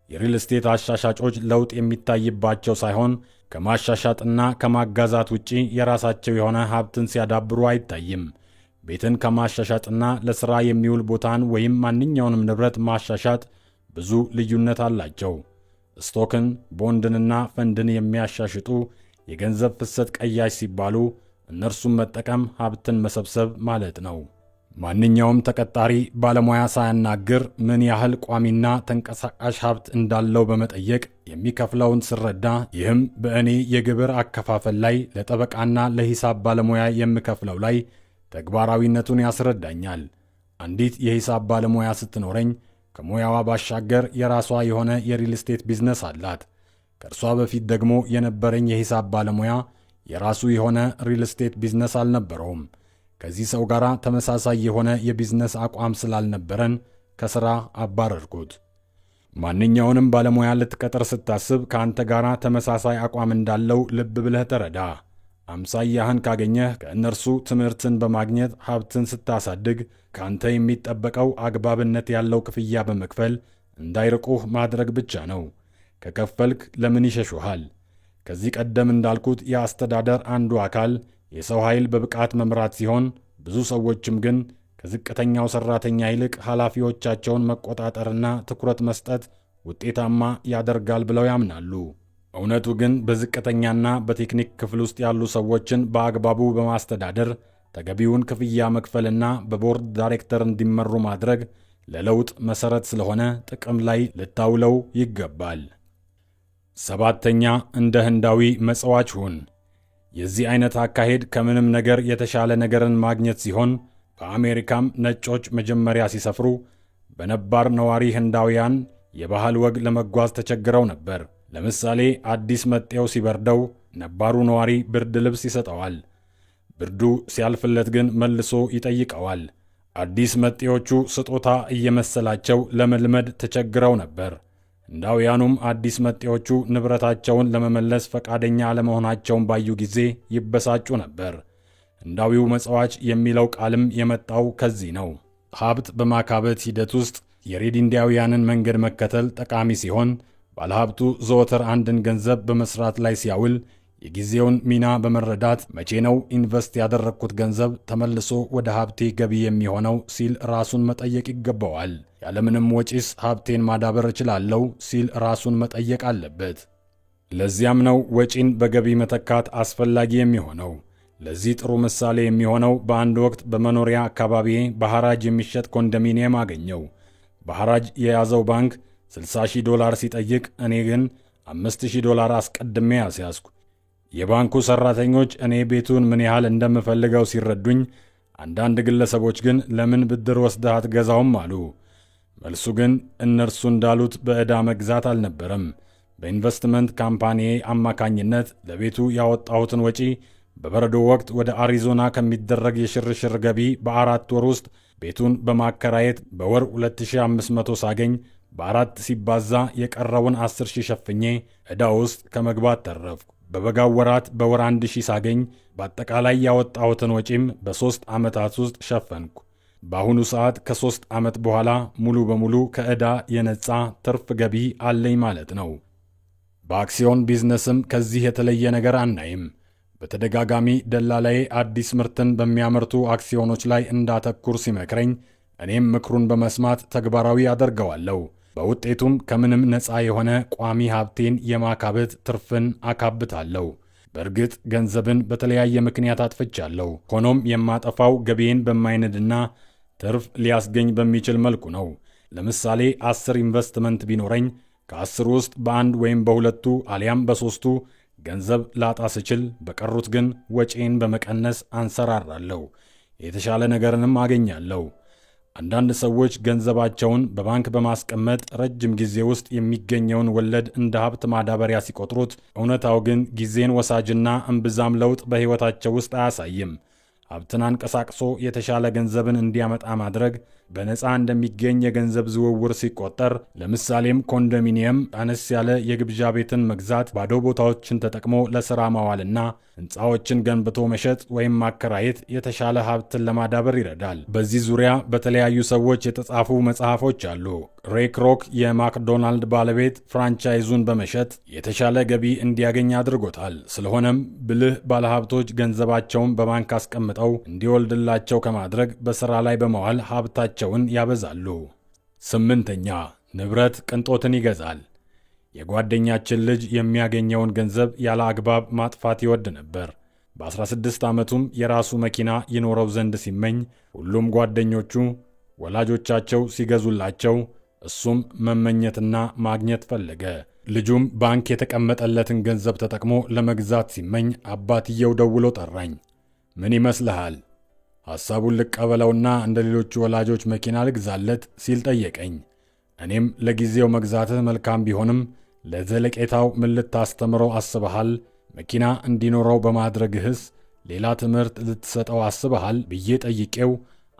የሪል ስቴት አሻሻጮች ለውጥ የሚታይባቸው ሳይሆን ከማሻሻጥና ከማጋዛት ውጪ የራሳቸው የሆነ ሀብትን ሲያዳብሩ አይታይም። ቤትን ከማሻሻጥና ለሥራ የሚውል ቦታን ወይም ማንኛውንም ንብረት ማሻሻጥ ብዙ ልዩነት አላቸው። ስቶክን፣ ቦንድንና ፈንድን የሚያሻሽጡ የገንዘብ ፍሰት ቀያሽ ሲባሉ እነርሱም መጠቀም ሀብትን መሰብሰብ ማለት ነው። ማንኛውም ተቀጣሪ ባለሙያ ሳያናግር ምን ያህል ቋሚና ተንቀሳቃሽ ሀብት እንዳለው በመጠየቅ የሚከፍለውን ስረዳ፣ ይህም በእኔ የግብር አከፋፈል ላይ ለጠበቃና ለሂሳብ ባለሙያ የምከፍለው ላይ ተግባራዊነቱን ያስረዳኛል። አንዲት የሂሳብ ባለሙያ ስትኖረኝ ከሙያዋ ባሻገር የራሷ የሆነ የሪል ስቴት ቢዝነስ አላት። ከእርሷ በፊት ደግሞ የነበረኝ የሂሳብ ባለሙያ የራሱ የሆነ ሪል ስቴት ቢዝነስ አልነበረውም። ከዚህ ሰው ጋር ተመሳሳይ የሆነ የቢዝነስ አቋም ስላልነበረን ከሥራ አባረርኩት። ማንኛውንም ባለሙያ ልትቀጥር ስታስብ ከአንተ ጋር ተመሳሳይ አቋም እንዳለው ልብ ብለህ ተረዳ። አምሳያህን ካገኘህ ከእነርሱ ትምህርትን በማግኘት ሀብትን ስታሳድግ ከአንተ የሚጠበቀው አግባብነት ያለው ክፍያ በመክፈል እንዳይርቁህ ማድረግ ብቻ ነው። ከከፈልክ ለምን ይሸሹሃል? ከዚህ ቀደም እንዳልኩት የአስተዳደር አንዱ አካል የሰው ኃይል በብቃት መምራት ሲሆን፣ ብዙ ሰዎችም ግን ከዝቅተኛው ሠራተኛ ይልቅ ኃላፊዎቻቸውን መቆጣጠርና ትኩረት መስጠት ውጤታማ ያደርጋል ብለው ያምናሉ። እውነቱ ግን በዝቅተኛና በቴክኒክ ክፍል ውስጥ ያሉ ሰዎችን በአግባቡ በማስተዳደር ተገቢውን ክፍያ መክፈልና በቦርድ ዳይሬክተር እንዲመሩ ማድረግ ለለውጥ መሠረት ስለሆነ ጥቅም ላይ ልታውለው ይገባል። 7ኛ እንደ ህንዳዊ መጽዋች ሁን። የዚህ አይነት አካሄድ ከምንም ነገር የተሻለ ነገርን ማግኘት ሲሆን፣ በአሜሪካም ነጮች መጀመሪያ ሲሰፍሩ በነባር ነዋሪ ህንዳውያን የባህል ወግ ለመጓዝ ተቸግረው ነበር። ለምሳሌ አዲስ መጤው ሲበርደው ነባሩ ነዋሪ ብርድ ልብስ ይሰጠዋል። ብርዱ ሲያልፍለት ግን መልሶ ይጠይቀዋል። አዲስ መጤዎቹ ስጦታ እየመሰላቸው ለመልመድ ተቸግረው ነበር። ህንዳውያኑም አዲስ መጤዎቹ ንብረታቸውን ለመመለስ ፈቃደኛ አለመሆናቸውን ባዩ ጊዜ ይበሳጩ ነበር። ህንዳዊው መጽዋች የሚለው ቃልም የመጣው ከዚህ ነው። ሀብት በማካበት ሂደት ውስጥ የሬድ ኢንዲያውያንን መንገድ መከተል ጠቃሚ ሲሆን፣ ባለሀብቱ ዘወትር አንድን ገንዘብ በመስራት ላይ ሲያውል የጊዜውን ሚና በመረዳት መቼ ነው ኢንቨስት ያደረግኩት ገንዘብ ተመልሶ ወደ ሀብቴ ገቢ የሚሆነው ሲል ራሱን መጠየቅ ይገባዋል። ያለምንም ወጪስ ሀብቴን ማዳበር እችላለሁ ሲል ራሱን መጠየቅ አለበት። ለዚያም ነው ወጪን በገቢ መተካት አስፈላጊ የሚሆነው። ለዚህ ጥሩ ምሳሌ የሚሆነው በአንድ ወቅት በመኖሪያ አካባቢዬ በሐራጅ የሚሸጥ ኮንዶሚኒየም አገኘው። በሐራጅ የያዘው ባንክ $60,000 ሲጠይቅ እኔ ግን $5,000 አስቀድሜ አስያዝኩ። የባንኩ ሰራተኞች እኔ ቤቱን ምን ያህል እንደምፈልገው ሲረዱኝ፣ አንዳንድ ግለሰቦች ግን ለምን ብድር ወስደህ አትገዛውም አሉ። መልሱ ግን እነርሱ እንዳሉት በዕዳ መግዛት አልነበረም። በኢንቨስትመንት ካምፓኒዬ አማካኝነት ለቤቱ ያወጣሁትን ወጪ በበረዶ ወቅት ወደ አሪዞና ከሚደረግ የሽርሽር ገቢ በ4 ወር ውስጥ ቤቱን በማከራየት በወር 2500 ሳገኝ በ4 ሲባዛ የቀረውን 10,000 ሸፍኜ ዕዳ ውስጥ ከመግባት ተረፍኩ። በበጋው ወራት በወር 1,000 ሳገኝ በአጠቃላይ ያወጣሁትን ወጪም በ3 ዓመታት ውስጥ ሸፈንኩ። በአሁኑ ሰዓት ከ3 ዓመት በኋላ ሙሉ በሙሉ ከዕዳ የነጻ ትርፍ ገቢ አለኝ ማለት ነው። በአክሲዮን ቢዝነስም ከዚህ የተለየ ነገር አናይም። በተደጋጋሚ ደላላዬ አዲስ ምርትን በሚያመርቱ አክሲዮኖች ላይ እንዳተኩር ሲመክረኝ እኔም ምክሩን በመስማት ተግባራዊ አደርገዋለሁ። በውጤቱም ከምንም ነፃ የሆነ ቋሚ ሀብቴን የማካበት ትርፍን አካብታለሁ። በእርግጥ ገንዘብን በተለያየ ምክንያት አጥፍቻለሁ። ሆኖም የማጠፋው ገቢዬን በማይንድና ትርፍ ሊያስገኝ በሚችል መልኩ ነው። ለምሳሌ 10 ኢንቨስትመንት ቢኖረኝ ከ10 ውስጥ በአንድ ወይም በሁለቱ አሊያም በሦስቱ ገንዘብ ላጣ ስችል፣ በቀሩት ግን ወጪን በመቀነስ አንሰራራለሁ። የተሻለ ነገርንም አገኛለሁ። አንዳንድ ሰዎች ገንዘባቸውን በባንክ በማስቀመጥ ረጅም ጊዜ ውስጥ የሚገኘውን ወለድ እንደ ሀብት ማዳበሪያ ሲቆጥሩት፣ እውነታው ግን ጊዜን ወሳጅና እምብዛም ለውጥ በሕይወታቸው ውስጥ አያሳይም። ሀብትን አንቀሳቅሶ የተሻለ ገንዘብን እንዲያመጣ ማድረግ በነፃ እንደሚገኝ የገንዘብ ዝውውር ሲቆጠር፣ ለምሳሌም ኮንዶሚኒየም፣ አነስ ያለ የግብዣ ቤትን መግዛት፣ ባዶ ቦታዎችን ተጠቅሞ ለሥራ ማዋልና ሕንፃዎችን ገንብቶ መሸጥ ወይም ማከራየት የተሻለ ሀብትን ለማዳበር ይረዳል። በዚህ ዙሪያ በተለያዩ ሰዎች የተጻፉ መጽሐፎች አሉ። ሬይ ክሮክ የማክዶናልድ ባለቤት ፍራንቻይዙን በመሸጥ የተሻለ ገቢ እንዲያገኝ አድርጎታል። ስለሆነም ብልህ ባለሀብቶች ገንዘባቸውን በባንክ አስቀምጠው እንዲወልድላቸው ከማድረግ በሥራ ላይ በመዋል ሀብታቸውን ያበዛሉ። 8ኛ ንብረት ቅንጦትን ይገዛል። የጓደኛችን ልጅ የሚያገኘውን ገንዘብ ያለ አግባብ ማጥፋት ይወድ ነበር። በ16 ዓመቱም የራሱ መኪና ይኖረው ዘንድ ሲመኝ ሁሉም ጓደኞቹ ወላጆቻቸው ሲገዙላቸው እሱም መመኘትና ማግኘት ፈለገ። ልጁም ባንክ የተቀመጠለትን ገንዘብ ተጠቅሞ ለመግዛት ሲመኝ አባትየው ደውሎ ጠራኝ። ምን ይመስልሃል? ሐሳቡን ልቀበለውና እንደ ሌሎቹ ወላጆች መኪና ልግዛለት ሲል ጠየቀኝ። እኔም ለጊዜው መግዛትህ መልካም ቢሆንም ለዘለቄታው ምን ልታስተምረው አስበሃል? መኪና እንዲኖረው በማድረግህስ ሌላ ትምህርት ልትሰጠው አስበሃል ብዬ ጠይቄው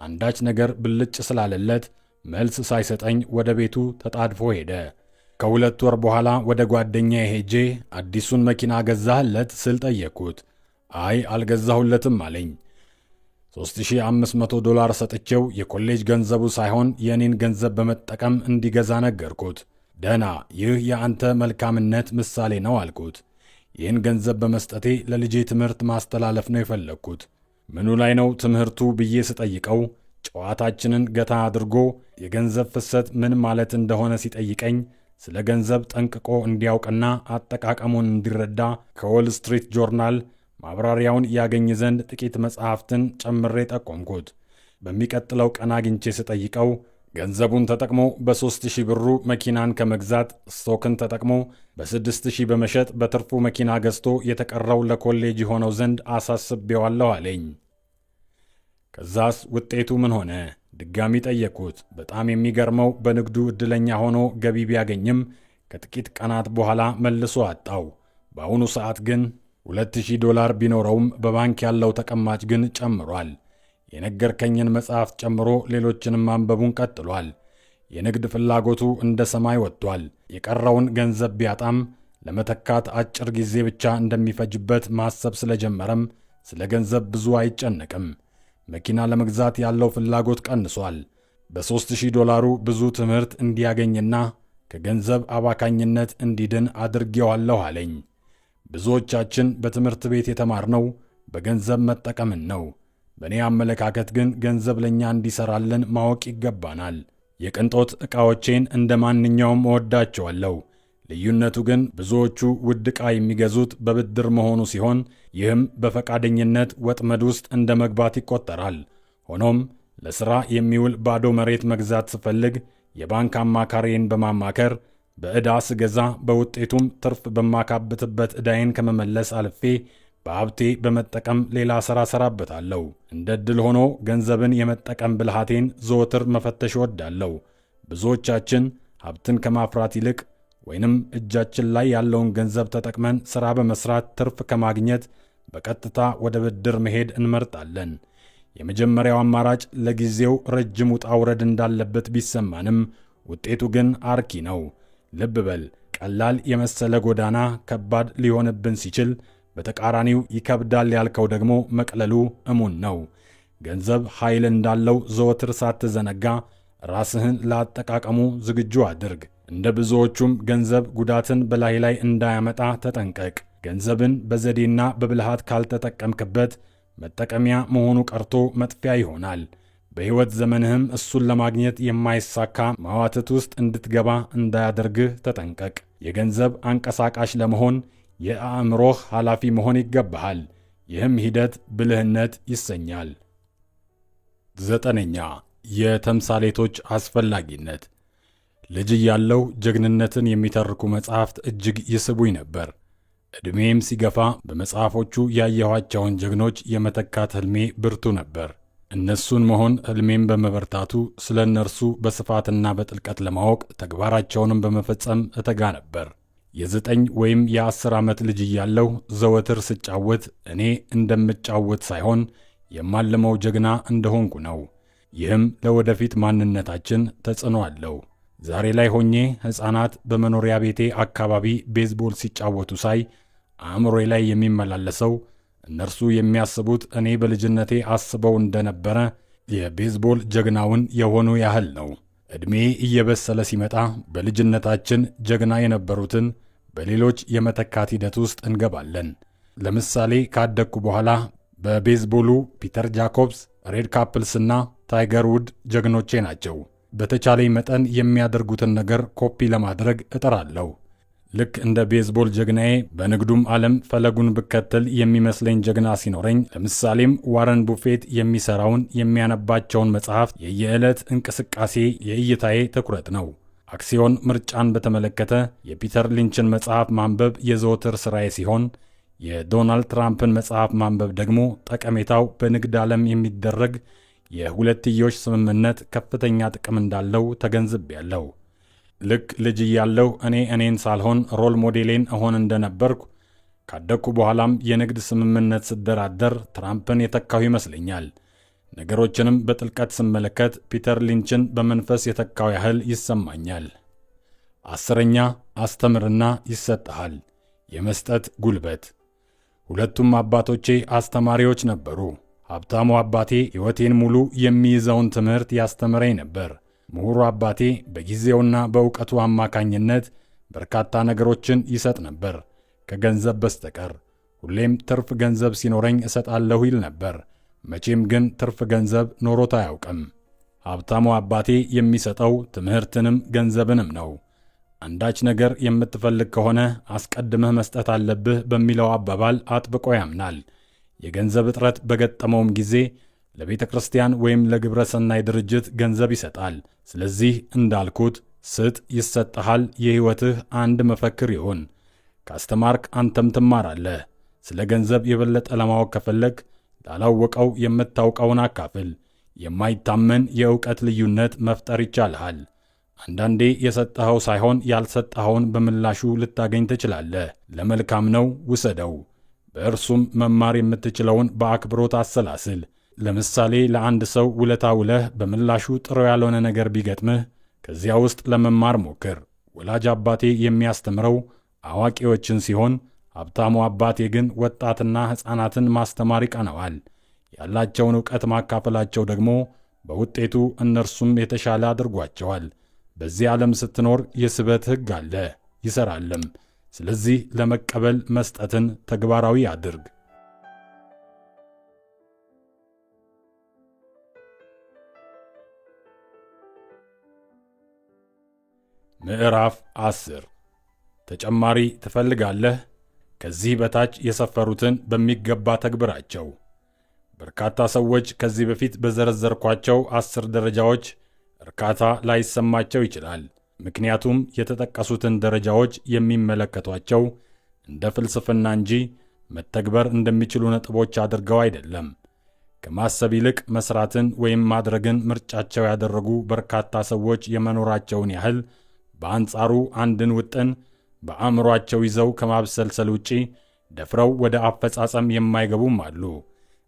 አንዳች ነገር ብልጭ ስላለለት መልስ ሳይሰጠኝ ወደ ቤቱ ተጣድፎ ሄደ። ከ2 ወር በኋላ ወደ ጓደኛዬ ሄጄ አዲሱን መኪና ገዛህለት ስል ጠየቅኩት። አይ አልገዛሁለትም አለኝ። $3500 ሰጥቼው የኮሌጅ ገንዘቡ ሳይሆን የእኔን ገንዘብ በመጠቀም እንዲገዛ ነገርኩት። ደህና፣ ይህ የአንተ መልካምነት ምሳሌ ነው አልኩት። ይህን ገንዘብ በመስጠቴ ለልጄ ትምህርት ማስተላለፍ ነው የፈለግኩት። ምኑ ላይ ነው ትምህርቱ ብዬ ስጠይቀው ጨዋታችንን ገታ አድርጎ የገንዘብ ፍሰት ምን ማለት እንደሆነ ሲጠይቀኝ ስለ ገንዘብ ጠንቅቆ እንዲያውቅና አጠቃቀሙን እንዲረዳ ከዎል ስትሪት ጆርናል ማብራሪያውን ያገኝ ዘንድ ጥቂት መጽሐፍትን ጨምሬ ጠቆምኩት። በሚቀጥለው ቀን አግኝቼ ስጠይቀው ገንዘቡን ተጠቅሞ በ3000 ብሩ መኪናን ከመግዛት ስቶክን ተጠቅሞ በ6000 በመሸጥ በትርፉ መኪና ገዝቶ የተቀረው ለኮሌጅ የሆነው ዘንድ አሳስቤዋለሁ አለኝ። ከዛስ ውጤቱ ምን ሆነ? ድጋሚ ጠየቅኩት። በጣም የሚገርመው በንግዱ ዕድለኛ ሆኖ ገቢ ቢያገኝም ከጥቂት ቀናት በኋላ መልሶ አጣው። በአሁኑ ሰዓት ግን $2000 ቢኖረውም በባንክ ያለው ተቀማጭ ግን ጨምሯል። የነገርከኝን መጽሐፍ ጨምሮ ሌሎችንም ማንበቡን ቀጥሏል። የንግድ ፍላጎቱ እንደ ሰማይ ወጥቷል። የቀረውን ገንዘብ ቢያጣም ለመተካት አጭር ጊዜ ብቻ እንደሚፈጅበት ማሰብ ስለጀመረም ስለ ገንዘብ ብዙ አይጨነቅም። መኪና ለመግዛት ያለው ፍላጎት ቀንሷል። በ$3000 ብዙ ትምህርት እንዲያገኝና ከገንዘብ አባካኝነት እንዲድን አድርጌዋለሁ አለኝ። ብዙዎቻችን በትምህርት ቤት የተማርነው በገንዘብ መጠቀምን ነው። በእኔ አመለካከት ግን ገንዘብ ለእኛ እንዲሰራልን ማወቅ ይገባናል። የቅንጦት ዕቃዎቼን እንደ ማንኛውም እወዳቸዋለሁ። ልዩነቱ ግን ብዙዎቹ ውድ ዕቃ የሚገዙት በብድር መሆኑ ሲሆን ይህም በፈቃደኝነት ወጥመድ ውስጥ እንደ መግባት ይቆጠራል። ሆኖም ለሥራ የሚውል ባዶ መሬት መግዛት ስፈልግ የባንክ አማካሪን በማማከር በዕዳ ስገዛ በውጤቱም ትርፍ በማካብትበት ዕዳዬን ከመመለስ አልፌ በሀብቴ በመጠቀም ሌላ ሥራ ሠራበታለሁ። እንደ ዕድል ሆኖ ገንዘብን የመጠቀም ብልሃቴን ዘወትር መፈተሽ እወዳለሁ። ብዙዎቻችን ሀብትን ከማፍራት ይልቅ ወይንም እጃችን ላይ ያለውን ገንዘብ ተጠቅመን ሥራ በመሥራት ትርፍ ከማግኘት በቀጥታ ወደ ብድር መሄድ እንመርጣለን። የመጀመሪያው አማራጭ ለጊዜው ረጅም ውጣ ውረድ እንዳለበት ቢሰማንም ውጤቱ ግን አርኪ ነው። ልብ በል፣ ቀላል የመሰለ ጎዳና ከባድ ሊሆንብን ሲችል በተቃራኒው ይከብዳል ያልከው ደግሞ መቅለሉ እሙን ነው። ገንዘብ ኃይል እንዳለው ዘወትር ሳትዘነጋ ራስህን ለአጠቃቀሙ ዝግጁ አድርግ። እንደ ብዙዎቹም ገንዘብ ጉዳትን በላይ ላይ እንዳያመጣ ተጠንቀቅ። ገንዘብን በዘዴና በብልሃት ካልተጠቀምክበት መጠቀሚያ መሆኑ ቀርቶ መጥፊያ ይሆናል። በሕይወት ዘመንህም እሱን ለማግኘት የማይሳካ መዋትት ውስጥ እንድትገባ እንዳያደርግህ ተጠንቀቅ። የገንዘብ አንቀሳቃሽ ለመሆን የአእምሮህ ኃላፊ መሆን ይገባሃል። ይህም ሂደት ብልህነት ይሰኛል። 9ኛ የተምሳሌቶች አስፈላጊነት። ልጅ እያለሁ ጀግንነትን የሚተርኩ መጻሕፍት እጅግ ይስቡኝ ነበር። ዕድሜም ሲገፋ በመጽሐፎቹ ያየኋቸውን ጀግኖች የመተካት ሕልሜ ብርቱ ነበር። እነሱን መሆን ሕልሜም በመበርታቱ ስለ እነርሱ በስፋትና በጥልቀት ለማወቅ ተግባራቸውንም በመፈጸም እተጋ ነበር። የ9 ወይም የ10 ዓመት ልጅ እያለሁ ዘወትር ስጫወት እኔ እንደምጫወት ሳይሆን የማልመው ጀግና እንደሆንኩ ነው። ይህም ለወደፊት ማንነታችን ተጽዕኖ አለው። ዛሬ ላይ ሆኜ ሕፃናት በመኖሪያ ቤቴ አካባቢ ቤዝቦል ሲጫወቱ ሳይ አእምሮዬ ላይ የሚመላለሰው እነርሱ የሚያስቡት እኔ በልጅነቴ አስበው እንደነበረ የቤዝቦል ጀግናውን የሆኑ ያህል ነው። ዕድሜ እየበሰለ ሲመጣ በልጅነታችን ጀግና የነበሩትን በሌሎች የመተካት ሂደት ውስጥ እንገባለን። ለምሳሌ ካደግኩ በኋላ በቤዝቦሉ ፒተር ጃኮብስ፣ ሬድ ካፕልስና ታይገር ውድ ጀግኖቼ ናቸው። በተቻለኝ መጠን የሚያደርጉትን ነገር ኮፒ ለማድረግ እጥራለሁ። ልክ እንደ ቤዝቦል ጀግናዬ በንግዱም ዓለም ፈለጉን ብከተል የሚመስለኝ ጀግና ሲኖረኝ፣ ለምሳሌም ዋረን ቡፌት የሚሰራውን የሚያነባቸውን መጽሐፍት የየዕለት እንቅስቃሴ የእይታዬ ትኩረት ነው። አክሲዮን ምርጫን በተመለከተ የፒተር ሊንችን መጽሐፍ ማንበብ የዘወትር ሥራዬ ሲሆን የዶናልድ ትራምፕን መጽሐፍ ማንበብ ደግሞ ጠቀሜታው በንግድ ዓለም የሚደረግ የሁለትዮሽ ስምምነት ከፍተኛ ጥቅም እንዳለው ተገንዝቤያለሁ። ልክ ልጅ እያለሁ እኔን ሳልሆን ሮል ሞዴሌን እሆን እንደነበርኩ ካደግኩ በኋላም የንግድ ስምምነት ስደራደር ትራምፕን የተካሁ ይመስለኛል። ነገሮችንም በጥልቀት ስመለከት ፒተር ሊንችን በመንፈስ የተካው ያህል ይሰማኛል። 10ኛ አስተምርና ይሰጥሃል። የመስጠት ጉልበት። ሁለቱም አባቶቼ አስተማሪዎች ነበሩ። ሀብታሙ አባቴ ሕይወቴን ሙሉ የሚይዘውን ትምህርት ያስተምረኝ ነበር። ምሁሩ አባቴ በጊዜውና በእውቀቱ አማካኝነት በርካታ ነገሮችን ይሰጥ ነበር ከገንዘብ በስተቀር። ሁሌም ትርፍ ገንዘብ ሲኖረኝ እሰጣለሁ ይል ነበር። መቼም ግን ትርፍ ገንዘብ ኖሮት አያውቅም። ሀብታሙ አባቴ የሚሰጠው ትምህርትንም ገንዘብንም ነው። አንዳች ነገር የምትፈልግ ከሆነ አስቀድመህ መስጠት አለብህ በሚለው አባባል አጥብቆ ያምናል። የገንዘብ እጥረት በገጠመውም ጊዜ ለቤተ ክርስቲያን ወይም ለግብረ ሰናይ ድርጅት ገንዘብ ይሰጣል። ስለዚህ እንዳልኩት ስጥ ይሰጥሃል የሕይወትህ አንድ መፈክር ይሁን። ካስተማርክ አንተም ትማራለህ። ስለ ገንዘብ የበለጠ ለማወቅ ከፈለግ ላላወቀው የምታውቀውን አካፍል። የማይታመን የእውቀት ልዩነት መፍጠር ይቻልሃል። አንዳንዴ የሰጠኸው ሳይሆን ያልሰጠኸውን በምላሹ ልታገኝ ትችላለህ። ለመልካም ነው፣ ውሰደው። በእርሱም መማር የምትችለውን በአክብሮት አሰላስል። ለምሳሌ ለአንድ ሰው ውለታ ውለህ በምላሹ ጥሩ ያልሆነ ነገር ቢገጥምህ ከዚያ ውስጥ ለመማር ሞክር። ወላጅ አባቴ የሚያስተምረው አዋቂዎችን ሲሆን ሀብታሙ አባቴ ግን ወጣትና ሕፃናትን ማስተማር ይቀነዋል። ያላቸውን ዕውቀት ማካፈላቸው ደግሞ በውጤቱ እነርሱም የተሻለ አድርጓቸዋል። በዚህ ዓለም ስትኖር የስበት ሕግ አለ፣ ይሠራልም። ስለዚህ ለመቀበል መስጠትን ተግባራዊ አድርግ። ምዕራፍ 10 ተጨማሪ ትፈልጋለህ? ከዚህ በታች የሰፈሩትን በሚገባ ተግብራቸው። በርካታ ሰዎች ከዚህ በፊት በዘረዘርኳቸው 10 ደረጃዎች እርካታ ላይሰማቸው ይችላል። ምክንያቱም የተጠቀሱትን ደረጃዎች የሚመለከቷቸው እንደ ፍልስፍና እንጂ መተግበር እንደሚችሉ ነጥቦች አድርገው አይደለም። ከማሰብ ይልቅ መስራትን ወይም ማድረግን ምርጫቸው ያደረጉ በርካታ ሰዎች የመኖራቸውን ያህል በአንጻሩ አንድን ውጥን በአእምሯቸው ይዘው ከማብሰልሰል ውጪ ደፍረው ወደ አፈጻጸም የማይገቡም አሉ።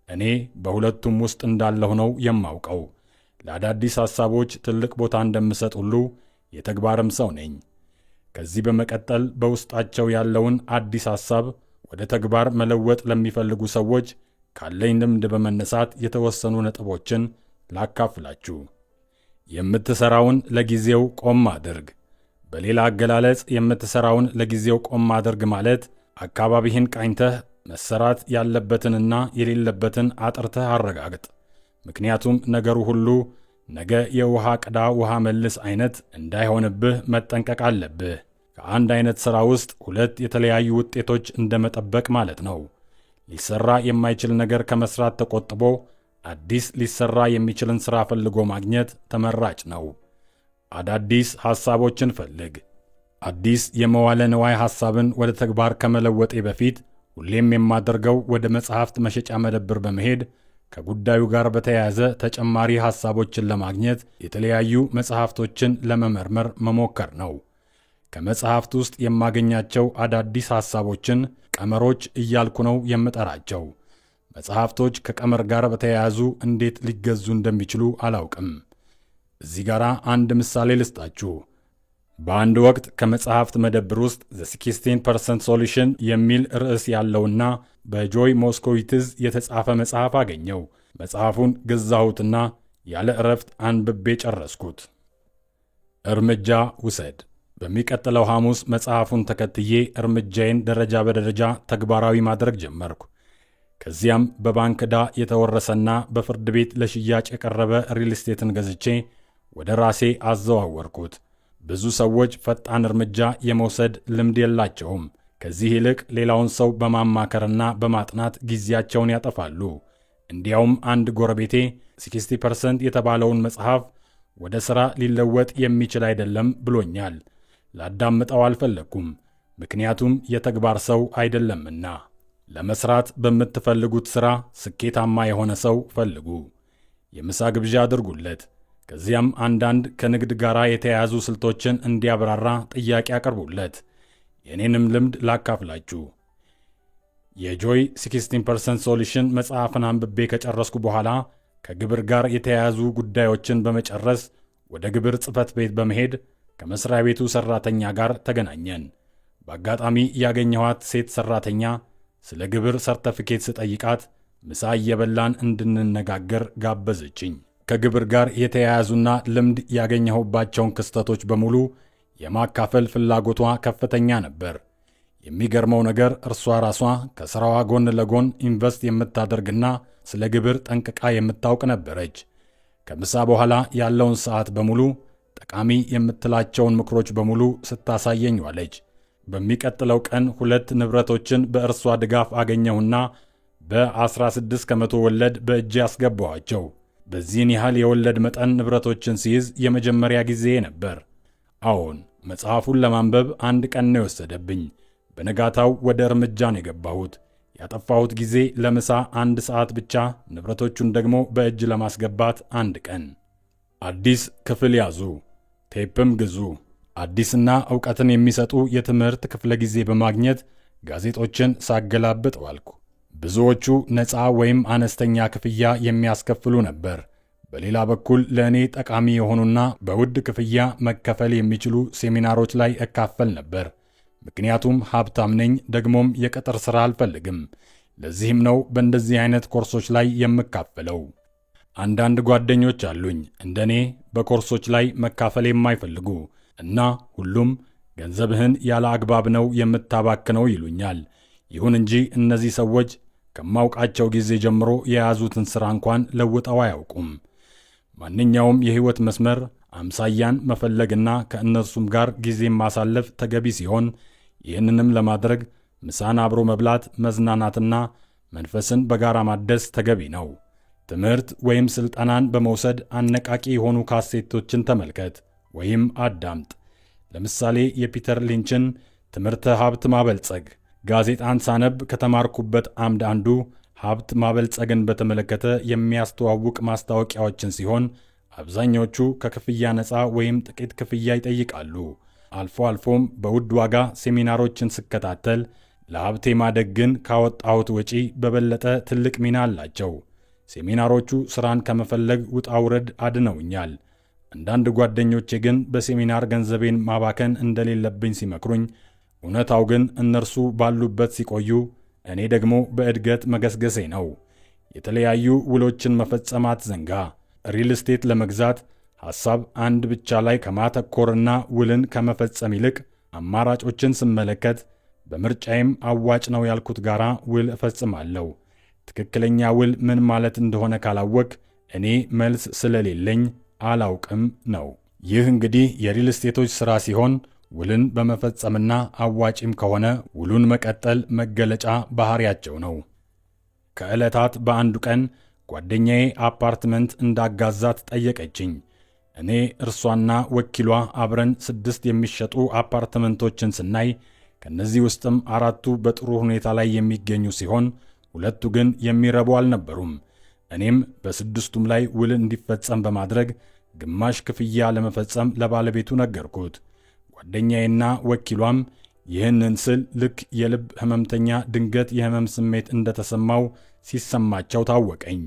እኔ በሁለቱም ውስጥ እንዳለሁ ነው የማውቀው። ለአዳዲስ ሐሳቦች ትልቅ ቦታ እንደምሰጥ ሁሉ የተግባርም ሰው ነኝ። ከዚህ በመቀጠል በውስጣቸው ያለውን አዲስ ሐሳብ ወደ ተግባር መለወጥ ለሚፈልጉ ሰዎች ካለኝ ልምድ በመነሳት የተወሰኑ ነጥቦችን ላካፍላችሁ። የምትሠራውን ለጊዜው ቆም አድርግ። በሌላ አገላለጽ የምትሠራውን ለጊዜው ቆም አድርግ ማለት አካባቢህን ቃኝተህ መሰራት ያለበትንና የሌለበትን አጥርተህ አረጋግጥ። ምክንያቱም ነገሩ ሁሉ ነገ የውሃ ቅዳ ውሃ መልስ አይነት እንዳይሆንብህ መጠንቀቅ አለብህ። ከአንድ አይነት ሥራ ውስጥ ሁለት የተለያዩ ውጤቶች እንደመጠበቅ ማለት ነው። ሊሰራ የማይችል ነገር ከመስራት ተቆጥቦ አዲስ ሊሰራ የሚችልን ሥራ ፈልጎ ማግኘት ተመራጭ ነው። አዳዲስ ሐሳቦችን ፈልግ። አዲስ የመዋለ ንዋይ ሐሳብን ወደ ተግባር ከመለወጤ በፊት ሁሌም የማደርገው ወደ መጽሐፍት መሸጫ መደብር በመሄድ ከጉዳዩ ጋር በተያያዘ ተጨማሪ ሐሳቦችን ለማግኘት የተለያዩ መጽሐፍቶችን ለመመርመር መሞከር ነው። ከመጽሐፍት ውስጥ የማገኛቸው አዳዲስ ሐሳቦችን ቀመሮች እያልኩ ነው የምጠራቸው። መጽሐፍቶች ከቀመር ጋር በተያያዙ እንዴት ሊገዙ እንደሚችሉ አላውቅም። እዚህ ጋር አንድ ምሳሌ ልስጣችሁ። በአንድ ወቅት ከመጽሐፍት መደብር ውስጥ The 16% Solution የሚል ርዕስ ያለውና በጆይ ሞስኮዊትዝ የተጻፈ መጽሐፍ አገኘው። መጽሐፉን ገዛሁትና ያለ እረፍት አንብቤ ጨረስኩት። እርምጃ ውሰድ። በሚቀጥለው ሐሙስ መጽሐፉን ተከትዬ እርምጃዬን ደረጃ በደረጃ ተግባራዊ ማድረግ ጀመርኩ። ከዚያም በባንክ ዕዳ የተወረሰና በፍርድ ቤት ለሽያጭ የቀረበ ሪል ስቴትን ገዝቼ ወደ ራሴ አዘዋወርኩት። ብዙ ሰዎች ፈጣን እርምጃ የመውሰድ ልምድ የላቸውም። ከዚህ ይልቅ ሌላውን ሰው በማማከርና በማጥናት ጊዜያቸውን ያጠፋሉ። እንዲያውም አንድ ጎረቤቴ 60% የተባለውን መጽሐፍ ወደ ሥራ ሊለወጥ የሚችል አይደለም ብሎኛል። ላዳምጠው አልፈለግኩም፣ ምክንያቱም የተግባር ሰው አይደለምና። ለመስራት በምትፈልጉት ሥራ ስኬታማ የሆነ ሰው ፈልጉ። የምሳ ግብዣ አድርጉለት። ከዚያም አንዳንድ ከንግድ ጋር የተያያዙ ስልቶችን እንዲያብራራ ጥያቄ አቅርቡለት። የኔንም ልምድ ላካፍላችሁ። የጆይ 16% ሶሉሽን መጽሐፍን አንብቤ ከጨረስኩ በኋላ ከግብር ጋር የተያያዙ ጉዳዮችን በመጨረስ ወደ ግብር ጽሕፈት ቤት በመሄድ ከመስሪያ ቤቱ ሰራተኛ ጋር ተገናኘን። በአጋጣሚ ያገኘኋት ሴት ሰራተኛ ስለ ግብር ሰርተፊኬት ስጠይቃት ምሳ እየበላን እንድንነጋገር ጋበዘችኝ። ከግብር ጋር የተያያዙና ልምድ ያገኘሁባቸውን ክስተቶች በሙሉ የማካፈል ፍላጎቷ ከፍተኛ ነበር። የሚገርመው ነገር እርሷ ራሷ ከሥራዋ ጎን ለጎን ኢንቨስት የምታደርግና ስለ ግብር ጠንቅቃ የምታውቅ ነበረች። ከምሳ በኋላ ያለውን ሰዓት በሙሉ ጠቃሚ የምትላቸውን ምክሮች በሙሉ ስታሳየኝ ዋለች። በሚቀጥለው ቀን 2 ንብረቶችን በእርሷ ድጋፍ አገኘሁና በ16 ከመቶ ወለድ በእጄ አስገባኋቸው። በዚህን ያህል የወለድ መጠን ንብረቶችን ሲይዝ የመጀመሪያ ጊዜ ነበር። አዎን፣ መጽሐፉን ለማንበብ 1 ቀን ነው የወሰደብኝ። በነጋታው ወደ እርምጃ ነው የገባሁት። ያጠፋሁት ጊዜ ለምሳ 1 ሰዓት ብቻ፣ ንብረቶቹን ደግሞ በእጅ ለማስገባት 1 ቀን። አዲስ ክፍል ያዙ፣ ቴፕም ግዙ። አዲስና ዕውቀትን የሚሰጡ የትምህርት ክፍለ ጊዜ በማግኘት ጋዜጦችን ሳገላብጥ ዋልኩ። ብዙዎቹ ነፃ ወይም አነስተኛ ክፍያ የሚያስከፍሉ ነበር። በሌላ በኩል ለእኔ ጠቃሚ የሆኑና በውድ ክፍያ መከፈል የሚችሉ ሴሚናሮች ላይ እካፈል ነበር። ምክንያቱም ሀብታም ነኝ፣ ደግሞም የቅጥር ሥራ አልፈልግም። ለዚህም ነው በእንደዚህ አይነት ኮርሶች ላይ የምካፈለው። አንዳንድ ጓደኞች አሉኝ እንደኔ በኮርሶች ላይ መካፈል የማይፈልጉ እና ሁሉም ገንዘብህን ያለ አግባብ ነው የምታባክነው ይሉኛል። ይሁን እንጂ እነዚህ ሰዎች ከማውቃቸው ጊዜ ጀምሮ የያዙትን ሥራ እንኳን ለውጠው አያውቁም። ማንኛውም የሕይወት መስመር አምሳያን መፈለግና ከእነርሱም ጋር ጊዜም ማሳለፍ ተገቢ ሲሆን፣ ይህንንም ለማድረግ ምሳን አብሮ መብላት፣ መዝናናትና መንፈስን በጋራ ማደስ ተገቢ ነው። ትምህርት ወይም ሥልጠናን በመውሰድ አነቃቂ የሆኑ ካሴቶችን ተመልከት ወይም አዳምጥ። ለምሳሌ የፒተር ሊንችን ትምህርተ ሀብት ማበልጸግ ጋዜጣን ሳነብ ከተማርኩበት አምድ አንዱ ሀብት ማበልጸግን በተመለከተ የሚያስተዋውቅ ማስታወቂያዎችን ሲሆን አብዛኞቹ ከክፍያ ነፃ ወይም ጥቂት ክፍያ ይጠይቃሉ። አልፎ አልፎም በውድ ዋጋ ሴሚናሮችን ስከታተል ለሀብቴ ማደግ ግን ካወጣሁት ወጪ በበለጠ ትልቅ ሚና አላቸው። ሴሚናሮቹ ሥራን ከመፈለግ ውጣ ውረድ አድነውኛል። አንዳንድ ጓደኞቼ ግን በሴሚናር ገንዘቤን ማባከን እንደሌለብኝ ሲመክሩኝ፣ እውነታው ግን እነርሱ ባሉበት ሲቆዩ እኔ ደግሞ በእድገት መገስገሴ ነው። የተለያዩ ውሎችን መፈጸም አትዘንጋ። ሪል ስቴት ለመግዛት ሐሳብ አንድ ብቻ ላይ ከማተኮርና ውልን ከመፈጸም ይልቅ አማራጮችን ስመለከት በምርጫዬም አዋጭ ነው ያልኩት ጋራ ውል እፈጽማለሁ። ትክክለኛ ውል ምን ማለት እንደሆነ ካላወቅ እኔ መልስ ስለሌለኝ አላውቅም ነው። ይህ እንግዲህ የሪል ስቴቶች ሥራ ሲሆን ውልን በመፈጸምና አዋጪም ከሆነ ውሉን መቀጠል መገለጫ ባህሪያቸው ነው። ከዕለታት በአንዱ ቀን ጓደኛዬ አፓርትመንት እንዳጋዛት ጠየቀችኝ። እኔ እርሷና ወኪሏ አብረን 6 የሚሸጡ አፓርትመንቶችን ስናይ ከነዚህ ውስጥም 4ቱ በጥሩ ሁኔታ ላይ የሚገኙ ሲሆን 2ቱ ግን የሚረቡ አልነበሩም። እኔም በ6ቱም ላይ ውል እንዲፈጸም በማድረግ ግማሽ ክፍያ ለመፈጸም ለባለቤቱ ነገርኩት። ጓደኛዬና ወኪሏም ይህንን ስል ልክ የልብ ህመምተኛ ድንገት የህመም ስሜት እንደተሰማው ሲሰማቸው ታወቀኝ።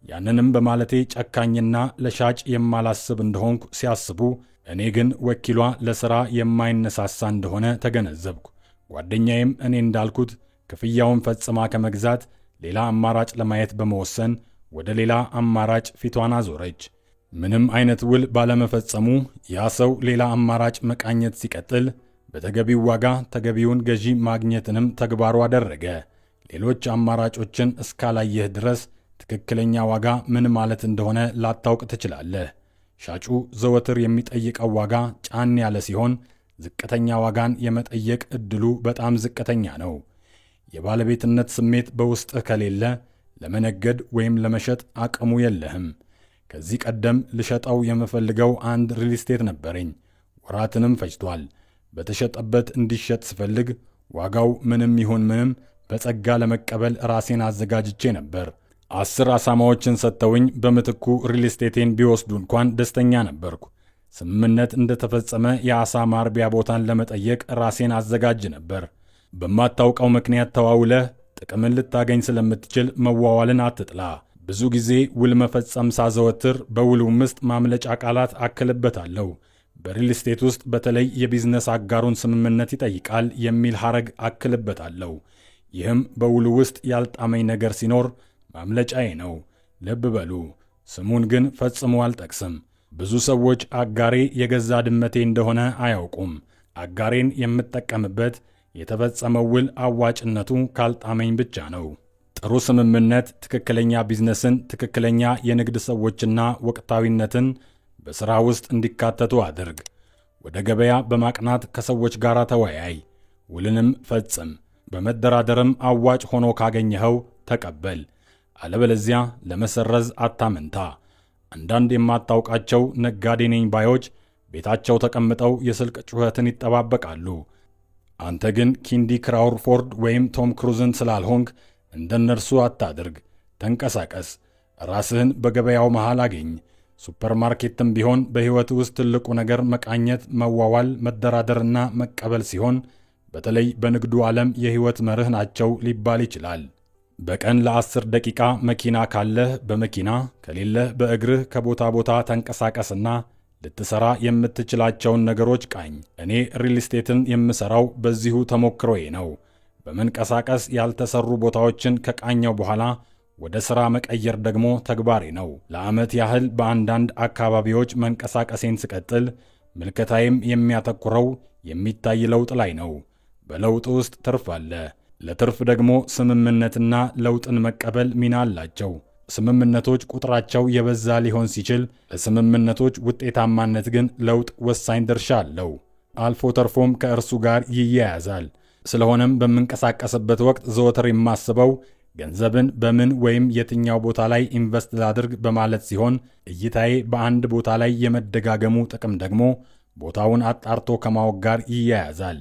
ያንንም በማለቴ ጨካኝና ለሻጭ የማላስብ እንደሆንኩ ሲያስቡ፣ እኔ ግን ወኪሏ ለሥራ የማይነሳሳ እንደሆነ ተገነዘብኩ። ጓደኛዬም እኔ እንዳልኩት ክፍያውን ፈጽማ ከመግዛት ሌላ አማራጭ ለማየት በመወሰን ወደ ሌላ አማራጭ ፊቷን አዞረች። ምንም አይነት ውል ባለመፈጸሙ ያ ሰው ሌላ አማራጭ መቃኘት ሲቀጥል በተገቢው ዋጋ ተገቢውን ገዢ ማግኘትንም ተግባሩ አደረገ። ሌሎች አማራጮችን እስካላየህ ድረስ ትክክለኛ ዋጋ ምን ማለት እንደሆነ ላታውቅ ትችላለህ። ሻጩ ዘወትር የሚጠይቀው ዋጋ ጫን ያለ ሲሆን ዝቅተኛ ዋጋን የመጠየቅ ዕድሉ በጣም ዝቅተኛ ነው። የባለቤትነት ስሜት በውስጥህ ከሌለ ለመነገድ ወይም ለመሸጥ አቅሙ የለህም። ከዚህ ቀደም ልሸጠው የምፈልገው አንድ ሪል ስቴት ነበረኝ። ወራትንም ፈጅቷል። በተሸጠበት እንዲሸጥ ስፈልግ ዋጋው ምንም ይሁን ምንም በጸጋ ለመቀበል ራሴን አዘጋጅቼ ነበር። 10 አሳማዎችን ሰጥተውኝ በምትኩ ሪል ስቴቴን ቢወስዱ እንኳን ደስተኛ ነበርኩ። ስምምነት እንደተፈጸመ የአሳ ማርቢያ ቦታን ለመጠየቅ ራሴን አዘጋጅ ነበር። በማታውቀው ምክንያት ተዋውለህ ጥቅምን ልታገኝ ስለምትችል መዋዋልን አትጥላ። ብዙ ጊዜ ውል መፈጸም ሳዘወትር በውሉም ውስጥ ማምለጫ ቃላት አክልበታለሁ። በሪል ስቴት ውስጥ በተለይ የቢዝነስ አጋሩን ስምምነት ይጠይቃል የሚል ሐረግ አክልበታለሁ። ይህም በውሉ ውስጥ ያልጣመኝ ነገር ሲኖር ማምለጫዬ ነው። ልብ በሉ፣ ስሙን ግን ፈጽሞ አልጠቅስም። ብዙ ሰዎች አጋሬ የገዛ ድመቴ እንደሆነ አያውቁም። አጋሬን የምጠቀምበት የተፈጸመው ውል አዋጭነቱ ካልጣመኝ ብቻ ነው። ጥሩ ስምምነት ትክክለኛ ቢዝነስን፣ ትክክለኛ የንግድ ሰዎችና ወቅታዊነትን በሥራ ውስጥ እንዲካተቱ አድርግ። ወደ ገበያ በማቅናት ከሰዎች ጋር ተወያይ፣ ውልንም ፈጽም። በመደራደርም አዋጭ ሆኖ ካገኘኸው ተቀበል። አለበለዚያ ለመሰረዝ አታመንታ። አንዳንድ የማታውቃቸው ነጋዴ ነኝ ባዮች ቤታቸው ተቀምጠው የስልክ ጩኸትን ይጠባበቃሉ። አንተ ግን ኪንዲ ክራውፎርድ ወይም ቶም ክሩዝን ስላልሆንክ እንደነርሱ አታድርግ። ተንቀሳቀስ። ራስህን በገበያው መሃል አገኝ። ሱፐርማርኬትም ቢሆን በሕይወት ውስጥ ትልቁ ነገር መቃኘት፣ መዋዋል፣ መደራደርና መቀበል ሲሆን በተለይ በንግዱ ዓለም የሕይወት መርህ ናቸው ሊባል ይችላል። በቀን ለ10 ደቂቃ መኪና ካለህ በመኪና ከሌለህ በእግርህ ከቦታ ቦታ ተንቀሳቀስና ልትሰራ የምትችላቸውን ነገሮች ቃኝ። እኔ ሪል ስቴትን የምሰራው በዚሁ ተሞክሮዬ ነው። በመንቀሳቀስ ያልተሰሩ ቦታዎችን ከቃኘው በኋላ ወደ ሥራ መቀየር ደግሞ ተግባሬ ነው። ለዓመት ያህል በአንዳንድ አካባቢዎች መንቀሳቀሴን ስቀጥል ምልከታዬም የሚያተኩረው የሚታይ ለውጥ ላይ ነው። በለውጥ ውስጥ ትርፍ አለ። ለትርፍ ደግሞ ስምምነትና ለውጥን መቀበል ሚና አላቸው። ስምምነቶች ቁጥራቸው የበዛ ሊሆን ሲችል፣ ለስምምነቶች ውጤታማነት ግን ለውጥ ወሳኝ ድርሻ አለው። አልፎ ተርፎም ከእርሱ ጋር ይያያዛል። ስለሆነም በምንቀሳቀስበት ወቅት ዘወትር የማስበው ገንዘብን በምን ወይም የትኛው ቦታ ላይ ኢንቨስት ላድርግ በማለት ሲሆን፣ እይታዬ በአንድ ቦታ ላይ የመደጋገሙ ጥቅም ደግሞ ቦታውን አጣርቶ ከማወቅ ጋር ይያያዛል።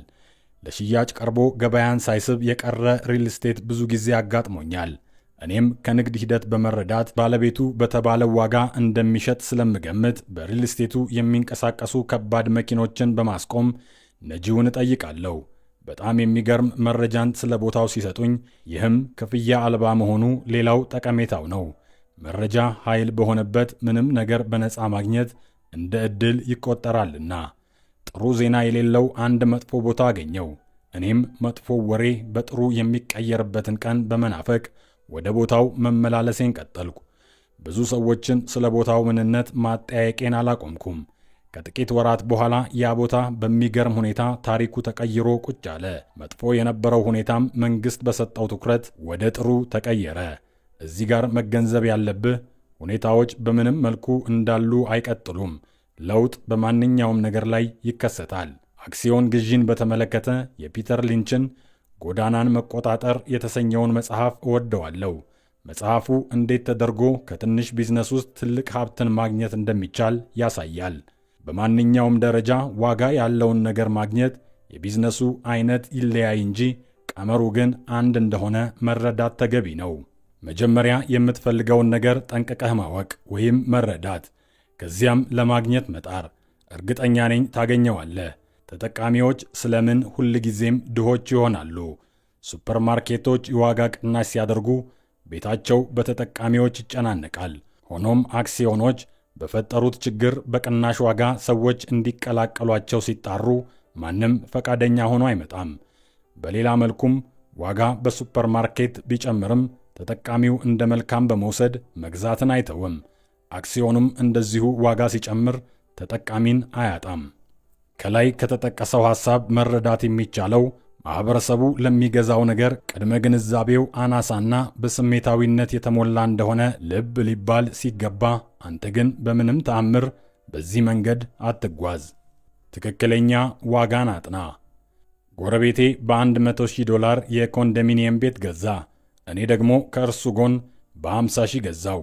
ለሽያጭ ቀርቦ ገበያን ሳይስብ የቀረ ሪል ስቴት ብዙ ጊዜ አጋጥሞኛል። እኔም ከንግድ ሂደት በመረዳት ባለቤቱ በተባለው ዋጋ እንደሚሸጥ ስለምገምት በሪል ስቴቱ የሚንቀሳቀሱ ከባድ መኪኖችን በማስቆም ነጂውን እጠይቃለሁ። በጣም የሚገርም መረጃን ስለ ቦታው ሲሰጡኝ፣ ይህም ክፍያ አልባ መሆኑ ሌላው ጠቀሜታው ነው። መረጃ ኃይል በሆነበት ምንም ነገር በነፃ ማግኘት እንደ ዕድል ይቆጠራልና። ጥሩ ዜና የሌለው አንድ መጥፎ ቦታ አገኘው። እኔም መጥፎ ወሬ በጥሩ የሚቀየርበትን ቀን በመናፈቅ ወደ ቦታው መመላለሴን ቀጠልኩ። ብዙ ሰዎችን ስለ ቦታው ምንነት ማጠያየቄን አላቆምኩም። ከጥቂት ወራት በኋላ ያ ቦታ በሚገርም ሁኔታ ታሪኩ ተቀይሮ ቁጭ አለ። መጥፎ የነበረው ሁኔታም መንግሥት በሰጠው ትኩረት ወደ ጥሩ ተቀየረ። እዚህ ጋር መገንዘብ ያለብህ ሁኔታዎች በምንም መልኩ እንዳሉ አይቀጥሉም። ለውጥ በማንኛውም ነገር ላይ ይከሰታል። አክሲዮን ግዢን በተመለከተ የፒተር ሊንችን ጎዳናን መቆጣጠር የተሰኘውን መጽሐፍ እወደዋለሁ። መጽሐፉ እንዴት ተደርጎ ከትንሽ ቢዝነስ ውስጥ ትልቅ ሀብትን ማግኘት እንደሚቻል ያሳያል። በማንኛውም ደረጃ ዋጋ ያለውን ነገር ማግኘት የቢዝነሱ አይነት ይለያይ እንጂ ቀመሩ ግን አንድ እንደሆነ መረዳት ተገቢ ነው። መጀመሪያ የምትፈልገውን ነገር ጠንቅቀህ ማወቅ ወይም መረዳት፣ ከዚያም ለማግኘት መጣር። እርግጠኛ ነኝ ታገኘዋለህ። ተጠቃሚዎች ስለምን ሁልጊዜም ድሆች ይሆናሉ? ሱፐርማርኬቶች የዋጋ ቅናሽ ሲያደርጉ ቤታቸው በተጠቃሚዎች ይጨናነቃል። ሆኖም አክሲዮኖች በፈጠሩት ችግር በቅናሽ ዋጋ ሰዎች እንዲቀላቀሏቸው ሲጣሩ ማንም ፈቃደኛ ሆኖ አይመጣም። በሌላ መልኩም ዋጋ በሱፐርማርኬት ቢጨምርም ተጠቃሚው እንደ መልካም በመውሰድ መግዛትን አይተውም። አክሲዮኑም እንደዚሁ ዋጋ ሲጨምር ተጠቃሚን አያጣም። ከላይ ከተጠቀሰው ሐሳብ መረዳት የሚቻለው ማኅበረሰቡ ለሚገዛው ነገር ቅድመ ግንዛቤው አናሳና በስሜታዊነት የተሞላ እንደሆነ ልብ ሊባል ሲገባ፣ አንተ ግን በምንም ተአምር በዚህ መንገድ አትጓዝ። ትክክለኛ ዋጋን አጥና። ጎረቤቴ በ100,000 የኮንዶሚኒየም ቤት ገዛ። እኔ ደግሞ ከእርሱ ጎን በ50,000 ገዛው።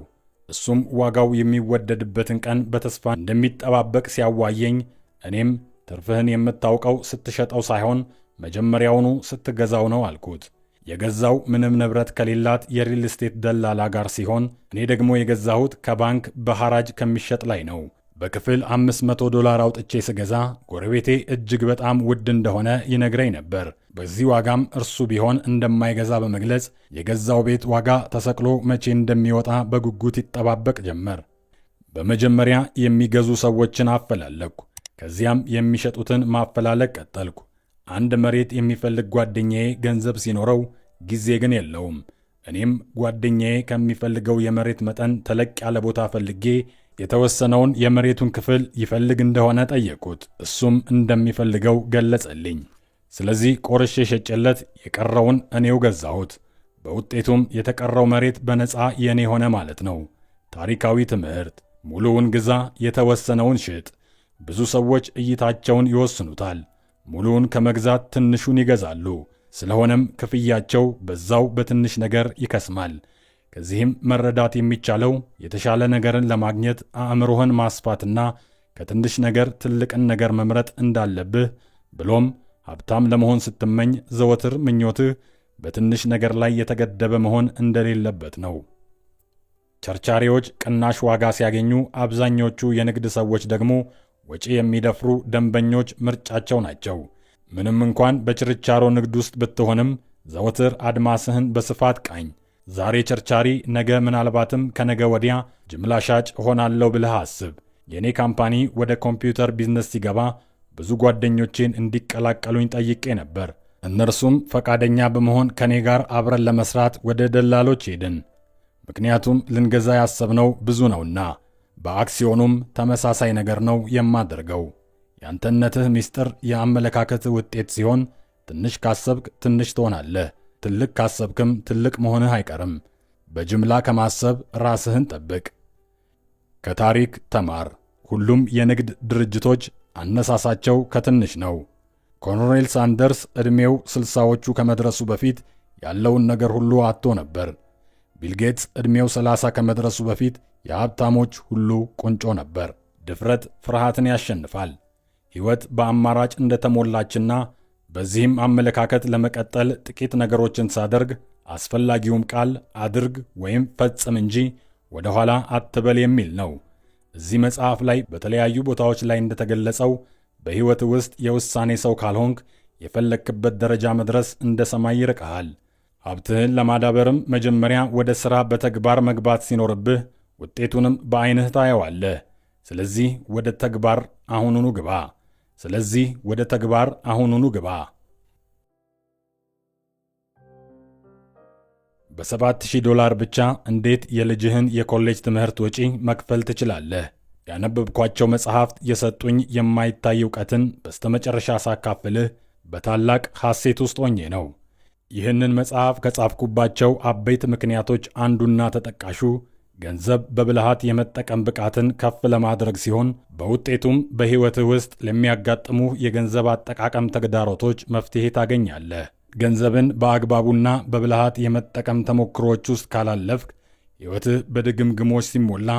እሱም ዋጋው የሚወደድበትን ቀን በተስፋ እንደሚጠባበቅ ሲያዋየኝ፣ እኔም ትርፍህን የምታውቀው ስትሸጠው ሳይሆን መጀመሪያውኑ ስትገዛው ነው አልኩት። የገዛው ምንም ንብረት ከሌላት የሪል ስቴት ደላላ ጋር ሲሆን እኔ ደግሞ የገዛሁት ከባንክ በሐራጅ ከሚሸጥ ላይ ነው። በክፍል $500 አውጥቼ ስገዛ ጎረቤቴ እጅግ በጣም ውድ እንደሆነ ይነግረኝ ነበር። በዚህ ዋጋም እርሱ ቢሆን እንደማይገዛ በመግለጽ የገዛው ቤት ዋጋ ተሰቅሎ መቼ እንደሚወጣ በጉጉት ይጠባበቅ ጀመር። በመጀመሪያ የሚገዙ ሰዎችን አፈላለኩ። ከዚያም የሚሸጡትን ማፈላለግ ቀጠልኩ። አንድ መሬት የሚፈልግ ጓደኛዬ ገንዘብ ሲኖረው ጊዜ ግን የለውም። እኔም ጓደኛዬ ከሚፈልገው የመሬት መጠን ተለቅ ያለ ቦታ ፈልጌ የተወሰነውን የመሬቱን ክፍል ይፈልግ እንደሆነ ጠየቁት። እሱም እንደሚፈልገው ገለጸልኝ። ስለዚህ ቆርሼ ሸጬለት የቀረውን እኔው ገዛሁት። በውጤቱም የተቀረው መሬት በነፃ የኔ ሆነ ማለት ነው። ታሪካዊ ትምህርት። ሙሉውን ግዛ፣ የተወሰነውን ሽጥ። ብዙ ሰዎች እይታቸውን ይወስኑታል። ሙሉውን ከመግዛት ትንሹን ይገዛሉ። ስለሆነም ክፍያቸው በዛው በትንሽ ነገር ይከስማል። ከዚህም መረዳት የሚቻለው የተሻለ ነገርን ለማግኘት አእምሮህን ማስፋትና ከትንሽ ነገር ትልቅን ነገር መምረጥ እንዳለብህ፣ ብሎም ሀብታም ለመሆን ስትመኝ ዘወትር ምኞትህ በትንሽ ነገር ላይ የተገደበ መሆን እንደሌለበት ነው። ቸርቻሪዎች ቅናሽ ዋጋ ሲያገኙ፣ አብዛኞቹ የንግድ ሰዎች ደግሞ ወጪ የሚደፍሩ ደንበኞች ምርጫቸው ናቸው። ምንም እንኳን በችርቻሮ ንግድ ውስጥ ብትሆንም ዘወትር አድማስህን በስፋት ቃኝ። ዛሬ ቸርቻሪ፣ ነገ ምናልባትም ከነገ ወዲያ ጅምላ ሻጭ እሆናለሁ ብለህ አስብ። የእኔ ካምፓኒ ወደ ኮምፒውተር ቢዝነስ ሲገባ ብዙ ጓደኞቼን እንዲቀላቀሉኝ ጠይቄ ነበር። እነርሱም ፈቃደኛ በመሆን ከኔ ጋር አብረን ለመስራት ወደ ደላሎች ሄድን። ምክንያቱም ልንገዛ ያሰብነው ብዙ ነውና። በአክሲዮኑም ተመሳሳይ ነገር ነው የማደርገው። ያንተነትህ ምስጢር የአመለካከትህ ውጤት ሲሆን ትንሽ ካሰብክ ትንሽ ትሆናለህ፣ ትልቅ ካሰብክም ትልቅ መሆንህ አይቀርም። በጅምላ ከማሰብ ራስህን ጠብቅ። ከታሪክ ተማር። ሁሉም የንግድ ድርጅቶች አነሳሳቸው ከትንሽ ነው። ኮሎኔል ሳንደርስ ዕድሜው 60ዎቹ ከመድረሱ በፊት ያለውን ነገር ሁሉ አጥቶ ነበር። ቢል ጌትስ ዕድሜው 30 ከመድረሱ በፊት የሀብታሞች ሁሉ ቁንጮ ነበር። ድፍረት ፍርሃትን ያሸንፋል። ሕይወት በአማራጭ እንደተሞላችና በዚህም አመለካከት ለመቀጠል ጥቂት ነገሮችን ሳደርግ አስፈላጊውም ቃል አድርግ ወይም ፈጽም እንጂ ወደ ኋላ አትበል የሚል ነው። እዚህ መጽሐፍ ላይ በተለያዩ ቦታዎች ላይ እንደተገለጸው በሕይወት ውስጥ የውሳኔ ሰው ካልሆንክ የፈለክበት ደረጃ መድረስ እንደ ሰማይ ይርቀሃል። ሀብትህን ለማዳበርም መጀመሪያ ወደ ሥራ በተግባር መግባት ሲኖርብህ ውጤቱንም በዐይንህ ታየዋለህ። ስለዚህ ወደ ተግባር አሁኑኑ ግባ። $7,000 ብቻ እንዴት የልጅህን የኮሌጅ ትምህርት ወጪ መክፈል ትችላለህ? ያነበብኳቸው መጽሐፍት የሰጡኝ የማይታይ ዕውቀትን በስተመጨረሻ ሳካፍልህ በታላቅ ሐሴት ውስጥ ሆኜ ነው። ይህንን መጽሐፍ ከጻፍኩባቸው አበይት ምክንያቶች አንዱና ተጠቃሹ ገንዘብ በብልሃት የመጠቀም ብቃትን ከፍ ለማድረግ ሲሆን በውጤቱም በሕይወትህ ውስጥ ለሚያጋጥሙህ የገንዘብ አጠቃቀም ተግዳሮቶች መፍትሔ ታገኛለህ። ገንዘብን በአግባቡና በብልሃት የመጠቀም ተሞክሮች ውስጥ ካላለፍክ ሕይወትህ በድግምግሞች ሲሞላ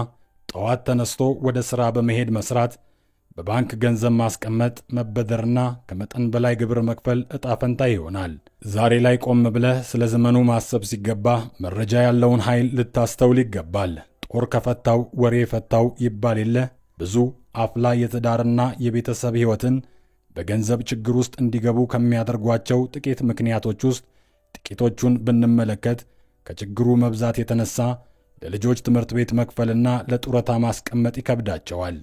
ጠዋት ተነስቶ ወደ ሥራ በመሄድ መሥራት፣ በባንክ ገንዘብ ማስቀመጥ፣ መበደርና ከመጠን በላይ ግብር መክፈል ዕጣ ፈንታ ይሆናል። ዛሬ ላይ ቆም ብለህ ስለ ዘመኑ ማሰብ ሲገባህ መረጃ ያለውን ኃይል ልታስተውል ይገባል። ጦር ከፈታው ወሬ ፈታው ይባል የለ። ብዙ አፍላ የትዳርና የቤተሰብ ሕይወትን በገንዘብ ችግር ውስጥ እንዲገቡ ከሚያደርጓቸው ጥቂት ምክንያቶች ውስጥ ጥቂቶቹን ብንመለከት ከችግሩ መብዛት የተነሳ ለልጆች ትምህርት ቤት መክፈልና ለጡረታ ማስቀመጥ ይከብዳቸዋል።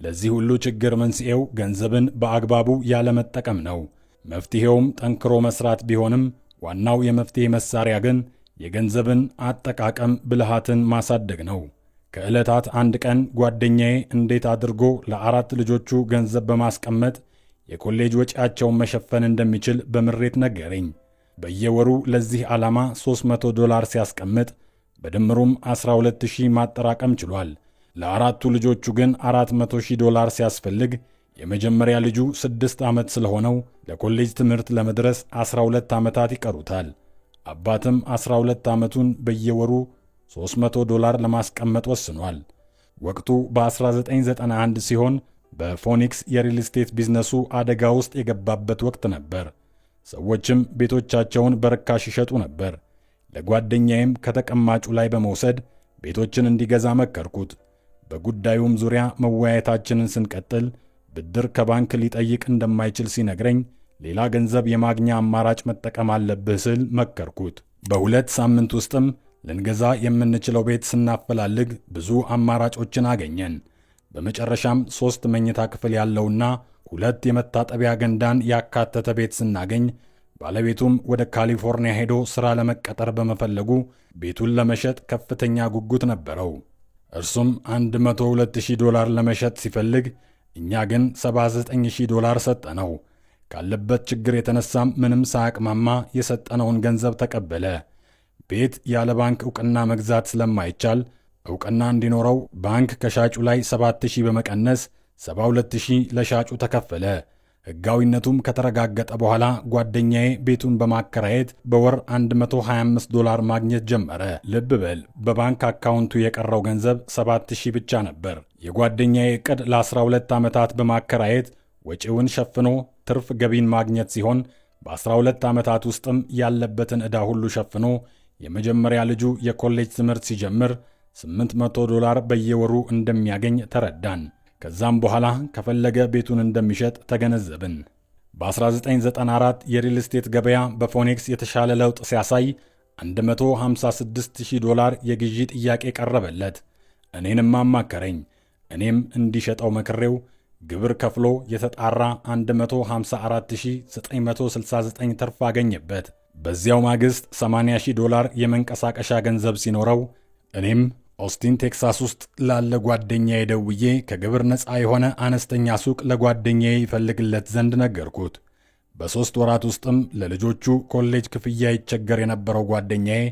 ለዚህ ሁሉ ችግር መንስኤው ገንዘብን በአግባቡ ያለመጠቀም ነው። መፍትሄውም ጠንክሮ መስራት ቢሆንም ዋናው የመፍትሄ መሳሪያ ግን የገንዘብን አጠቃቀም ብልሃትን ማሳደግ ነው። ከዕለታት አንድ ቀን ጓደኛዬ እንዴት አድርጎ ለ4 ልጆቹ ገንዘብ በማስቀመጥ የኮሌጅ ወጪያቸውን መሸፈን እንደሚችል በምሬት ነገረኝ። በየወሩ ለዚህ ዓላማ $300 ሲያስቀምጥ በድምሩም $12,000 ማጠራቀም ችሏል። ለ4ቱ ልጆቹ ግን $400,000 ሲያስፈልግ የመጀመሪያ ልጁ 6 ዓመት ስለሆነው ለኮሌጅ ትምህርት ለመድረስ 12 ዓመታት ይቀሩታል። አባትም 12 ዓመቱን በየወሩ $300 ለማስቀመጥ ወስኗል። ወቅቱ በ1991 ሲሆን በፎኒክስ የሪል ስቴት ቢዝነሱ አደጋ ውስጥ የገባበት ወቅት ነበር። ሰዎችም ቤቶቻቸውን በርካሽ ይሸጡ ነበር። ለጓደኛዬም ከተቀማጩ ላይ በመውሰድ ቤቶችን እንዲገዛ መከርኩት። በጉዳዩም ዙሪያ መወያየታችንን ስንቀጥል ብድር ከባንክ ሊጠይቅ እንደማይችል ሲነግረኝ ሌላ ገንዘብ የማግኛ አማራጭ መጠቀም አለብህ ስል መከርኩት። በ2 ሳምንት ውስጥም ልንገዛ የምንችለው ቤት ስናፈላልግ ብዙ አማራጮችን አገኘን። በመጨረሻም 3 መኝታ ክፍል ያለውና 2 የመታጠቢያ ገንዳን ያካተተ ቤት ስናገኝ ባለቤቱም ወደ ካሊፎርኒያ ሄዶ ሥራ ለመቀጠር በመፈለጉ ቤቱን ለመሸጥ ከፍተኛ ጉጉት ነበረው። እርሱም $102,000 ለመሸጥ ሲፈልግ እኛ ግን $79,000 ሰጠነው። ካለበት ችግር የተነሳም ምንም ሳያቅማማ የሰጠነውን ገንዘብ ተቀበለ። ቤት ያለ ባንክ ዕውቅና መግዛት ስለማይቻል ዕውቅና እንዲኖረው ባንክ ከሻጩ ላይ $7,000 በመቀነስ $72,000 ለሻጩ ተከፈለ። ሕጋዊነቱም ከተረጋገጠ በኋላ ጓደኛዬ ቤቱን በማከራየት በወር $125 ማግኘት ጀመረ። ልብ በል፣ በባንክ አካውንቱ የቀረው ገንዘብ $7,000 ብቻ ነበር። የጓደኛዬ ዕቅድ ለ12 ዓመታት በማከራየት ወጪውን ሸፍኖ ትርፍ ገቢን ማግኘት ሲሆን በ12 ዓመታት ውስጥም ያለበትን ዕዳ ሁሉ ሸፍኖ የመጀመሪያ ልጁ የኮሌጅ ትምህርት ሲጀምር $800 በየወሩ እንደሚያገኝ ተረዳን። ከዛም በኋላ ከፈለገ ቤቱን እንደሚሸጥ ተገነዘብን። በ1994 የሪል ስቴት ገበያ በፎኒክስ የተሻለ ለውጥ ሲያሳይ $156,000 የግዢ ጥያቄ ቀረበለት። እኔንም አማከረኝ። እኔም እንዲሸጠው መክሬው ግብር ከፍሎ የተጣራ $154,969 ትርፍ አገኘበት። በዚያው ማግስት $80,000 የመንቀሳቀሻ ገንዘብ ሲኖረው እኔም ኦስቲን ቴክሳስ ውስጥ ላለ ጓደኛዬ ደውዬ ከግብር ነፃ የሆነ አነስተኛ ሱቅ ለጓደኛዬ ይፈልግለት ዘንድ ነገርኩት። በ3 ወራት ውስጥም ለልጆቹ ኮሌጅ ክፍያ ይቸገር የነበረው ጓደኛዬ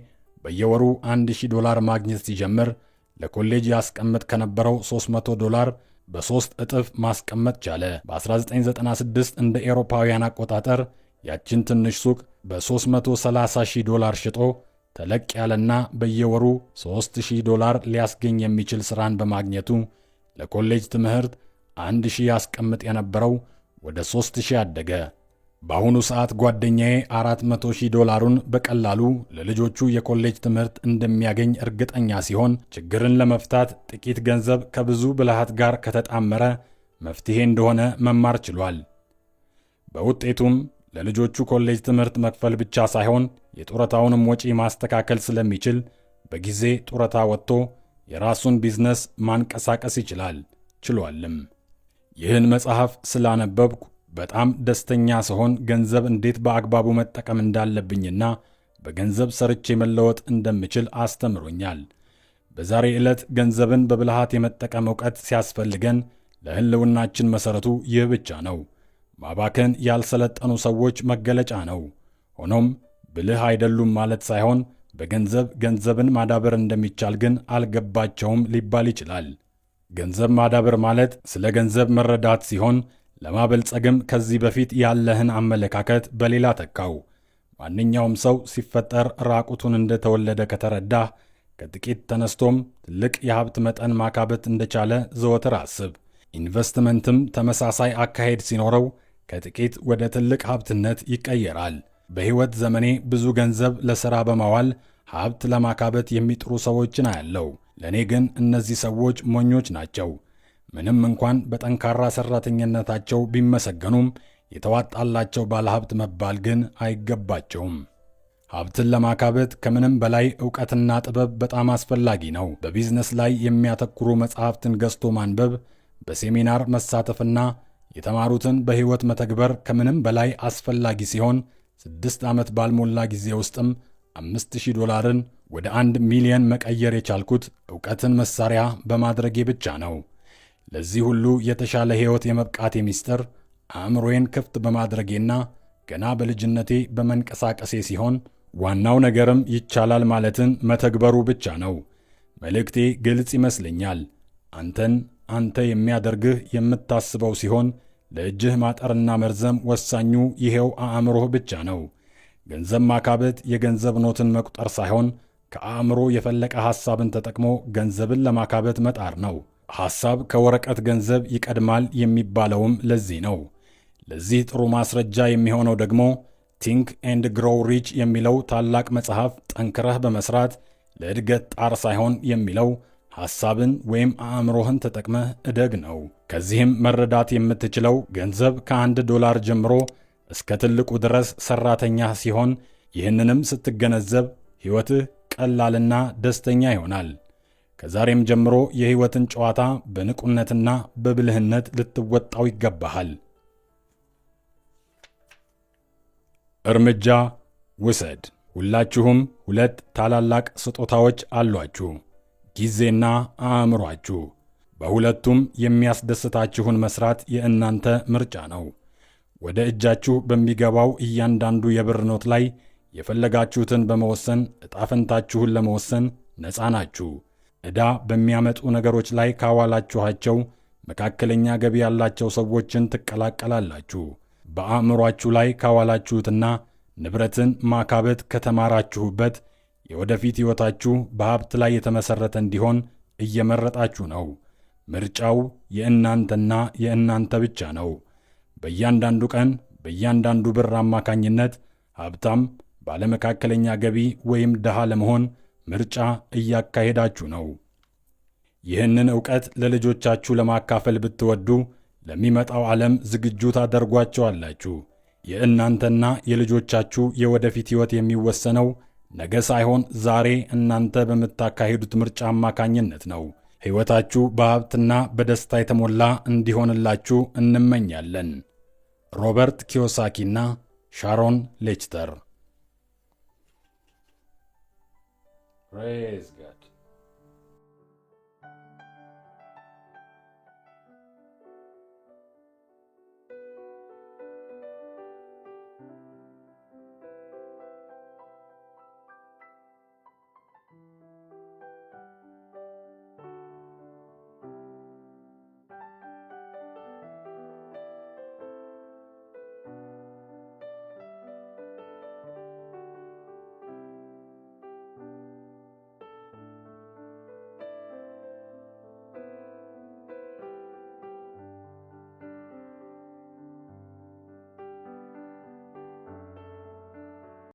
በየወሩ $1,000 ማግኘት ሲጀምር ለኮሌጅ ያስቀምጥ ከነበረው $300 በ3 እጥፍ ማስቀመጥ ቻለ። በ1996 እንደ ኤሮፓውያን አቆጣጠር ያችን ትንሽ ሱቅ በ$330,000 ሽጦ ተለቅ ያለና በየወሩ $3,000 ሊያስገኝ የሚችል ሥራን በማግኘቱ ለኮሌጅ ትምህርት $1,000 ያስቀምጥ የነበረው ወደ $3,000 አደገ። በአሁኑ ሰዓት ጓደኛዬ $400,000ን በቀላሉ ለልጆቹ የኮሌጅ ትምህርት እንደሚያገኝ እርግጠኛ ሲሆን ችግርን ለመፍታት ጥቂት ገንዘብ ከብዙ ብልሃት ጋር ከተጣመረ መፍትሄ እንደሆነ መማር ችሏል። በውጤቱም ለልጆቹ ኮሌጅ ትምህርት መክፈል ብቻ ሳይሆን የጡረታውንም ወጪ ማስተካከል ስለሚችል በጊዜ ጡረታ ወጥቶ የራሱን ቢዝነስ ማንቀሳቀስ ችሏልም። ይህን መጽሐፍ ስላነበብኩ በጣም ደስተኛ ስሆን ገንዘብ እንዴት በአግባቡ መጠቀም እንዳለብኝና በገንዘብ ሰርቼ መለወጥ እንደምችል አስተምሮኛል። በዛሬ ዕለት ገንዘብን በብልሃት የመጠቀም ዕውቀት ሲያስፈልገን ለሕልውናችን መሠረቱ ይህ ብቻ ነው። ማባከን ያልሰለጠኑ ሰዎች መገለጫ ነው። ሆኖም ብልህ አይደሉም ማለት ሳይሆን በገንዘብ ገንዘብን ማዳበር እንደሚቻል ግን አልገባቸውም ሊባል ይችላል። ገንዘብ ማዳበር ማለት ስለ ገንዘብ መረዳት ሲሆን ለማበልጸግም ከዚህ በፊት ያለህን አመለካከት በሌላ ተካው። ማንኛውም ሰው ሲፈጠር ራቁቱን እንደተወለደ ከተረዳህ ከጥቂት ተነስቶም ትልቅ የሀብት መጠን ማካበት እንደቻለ ዘወትር አስብ። ኢንቨስትመንትም ተመሳሳይ አካሄድ ሲኖረው ከጥቂት ወደ ትልቅ ሀብትነት ይቀየራል። በሕይወት ዘመኔ ብዙ ገንዘብ ለሥራ በማዋል ሀብት ለማካበት የሚጥሩ ሰዎችን አያለው። ለእኔ ግን እነዚህ ሰዎች ሞኞች ናቸው። ምንም እንኳን በጠንካራ ሠራተኝነታቸው ቢመሰገኑም የተዋጣላቸው ባለሀብት መባል ግን አይገባቸውም። ሀብትን ለማካበት ከምንም በላይ ዕውቀትና ጥበብ በጣም አስፈላጊ ነው። በቢዝነስ ላይ የሚያተኩሩ መጽሐፍትን ገዝቶ ማንበብ፣ በሴሚናር መሳተፍና የተማሩትን በሕይወት መተግበር ከምንም በላይ አስፈላጊ ሲሆን 6 ዓመት ባልሞላ ጊዜ ውስጥም $5000 ወደ 1 ሚሊዮን መቀየር የቻልኩት ዕውቀትን መሳሪያ በማድረጌ ብቻ ነው። ለዚህ ሁሉ የተሻለ ሕይወት የመብቃቴ ሚስጥር አእምሮዬን ክፍት በማድረጌና ገና በልጅነቴ በመንቀሳቀሴ ሲሆን ዋናው ነገርም ይቻላል ማለትን መተግበሩ ብቻ ነው። መልእክቴ ግልጽ ይመስለኛል። አንተን አንተ የሚያደርግህ የምታስበው ሲሆን ለእጅህ ማጠርና መርዘም ወሳኙ ይሄው አእምሮህ ብቻ ነው። ገንዘብ ማካበት የገንዘብ ኖትን መቁጠር ሳይሆን ከአእምሮ የፈለቀ ሐሳብን ተጠቅሞ ገንዘብን ለማካበት መጣር ነው። ሐሳብ ከወረቀት ገንዘብ ይቀድማል የሚባለውም ለዚህ ነው። ለዚህ ጥሩ ማስረጃ የሚሆነው ደግሞ ቲንክ ኤንድ ግሮው ሪች የሚለው ታላቅ መጽሐፍ ጠንክረህ በመስራት ለእድገት ጣር ሳይሆን የሚለው ሐሳብን ወይም አእምሮህን ተጠቅመህ እደግ ነው። ከዚህም መረዳት የምትችለው ገንዘብ $1 ጀምሮ እስከ ትልቁ ድረስ ሠራተኛህ ሲሆን ይህንንም ስትገነዘብ ሕይወትህ ቀላልና ደስተኛ ይሆናል። ከዛሬም ጀምሮ የሕይወትን ጨዋታ በንቁነትና በብልህነት ልትወጣው ይገባሃል። እርምጃ ውሰድ። ሁላችሁም 2 ታላላቅ ስጦታዎች አሏችሁ፣ ጊዜና አእምሯችሁ። በሁለቱም የሚያስደስታችሁን መስራት የእናንተ ምርጫ ነው። ወደ እጃችሁ በሚገባው እያንዳንዱ የብር ኖት ላይ የፈለጋችሁትን በመወሰን ዕጣ ፈንታችሁን ለመወሰን ነፃ ናችሁ። ዕዳ በሚያመጡ ነገሮች ላይ ካዋላችኋቸው መካከለኛ ገቢ ያላቸው ሰዎችን ትቀላቀላላችሁ። በአእምሯችሁ ላይ ካዋላችሁትና ንብረትን ማካበት ከተማራችሁበት የወደፊት ሕይወታችሁ በሀብት ላይ የተመሠረተ እንዲሆን እየመረጣችሁ ነው። ምርጫው የእናንተና የእናንተ ብቻ ነው። በእያንዳንዱ ቀን በእያንዳንዱ ብር አማካኝነት ሀብታም፣ ባለመካከለኛ ገቢ ወይም ድሃ ለመሆን ምርጫ እያካሄዳችሁ ነው። ይህንን ዕውቀት ለልጆቻችሁ ለማካፈል ብትወዱ ለሚመጣው ዓለም ዝግጁ ታደርጓቸዋላችሁ። የእናንተና የልጆቻችሁ የወደፊት ሕይወት የሚወሰነው ነገ ሳይሆን ዛሬ እናንተ በምታካሂዱት ምርጫ አማካኝነት ነው። ሕይወታችሁ በሀብትና በደስታ የተሞላ እንዲሆንላችሁ እንመኛለን። ሮበርት ኪዮሳኪና ሻሮን ሌችተር። ፕሬዝ ጋድ።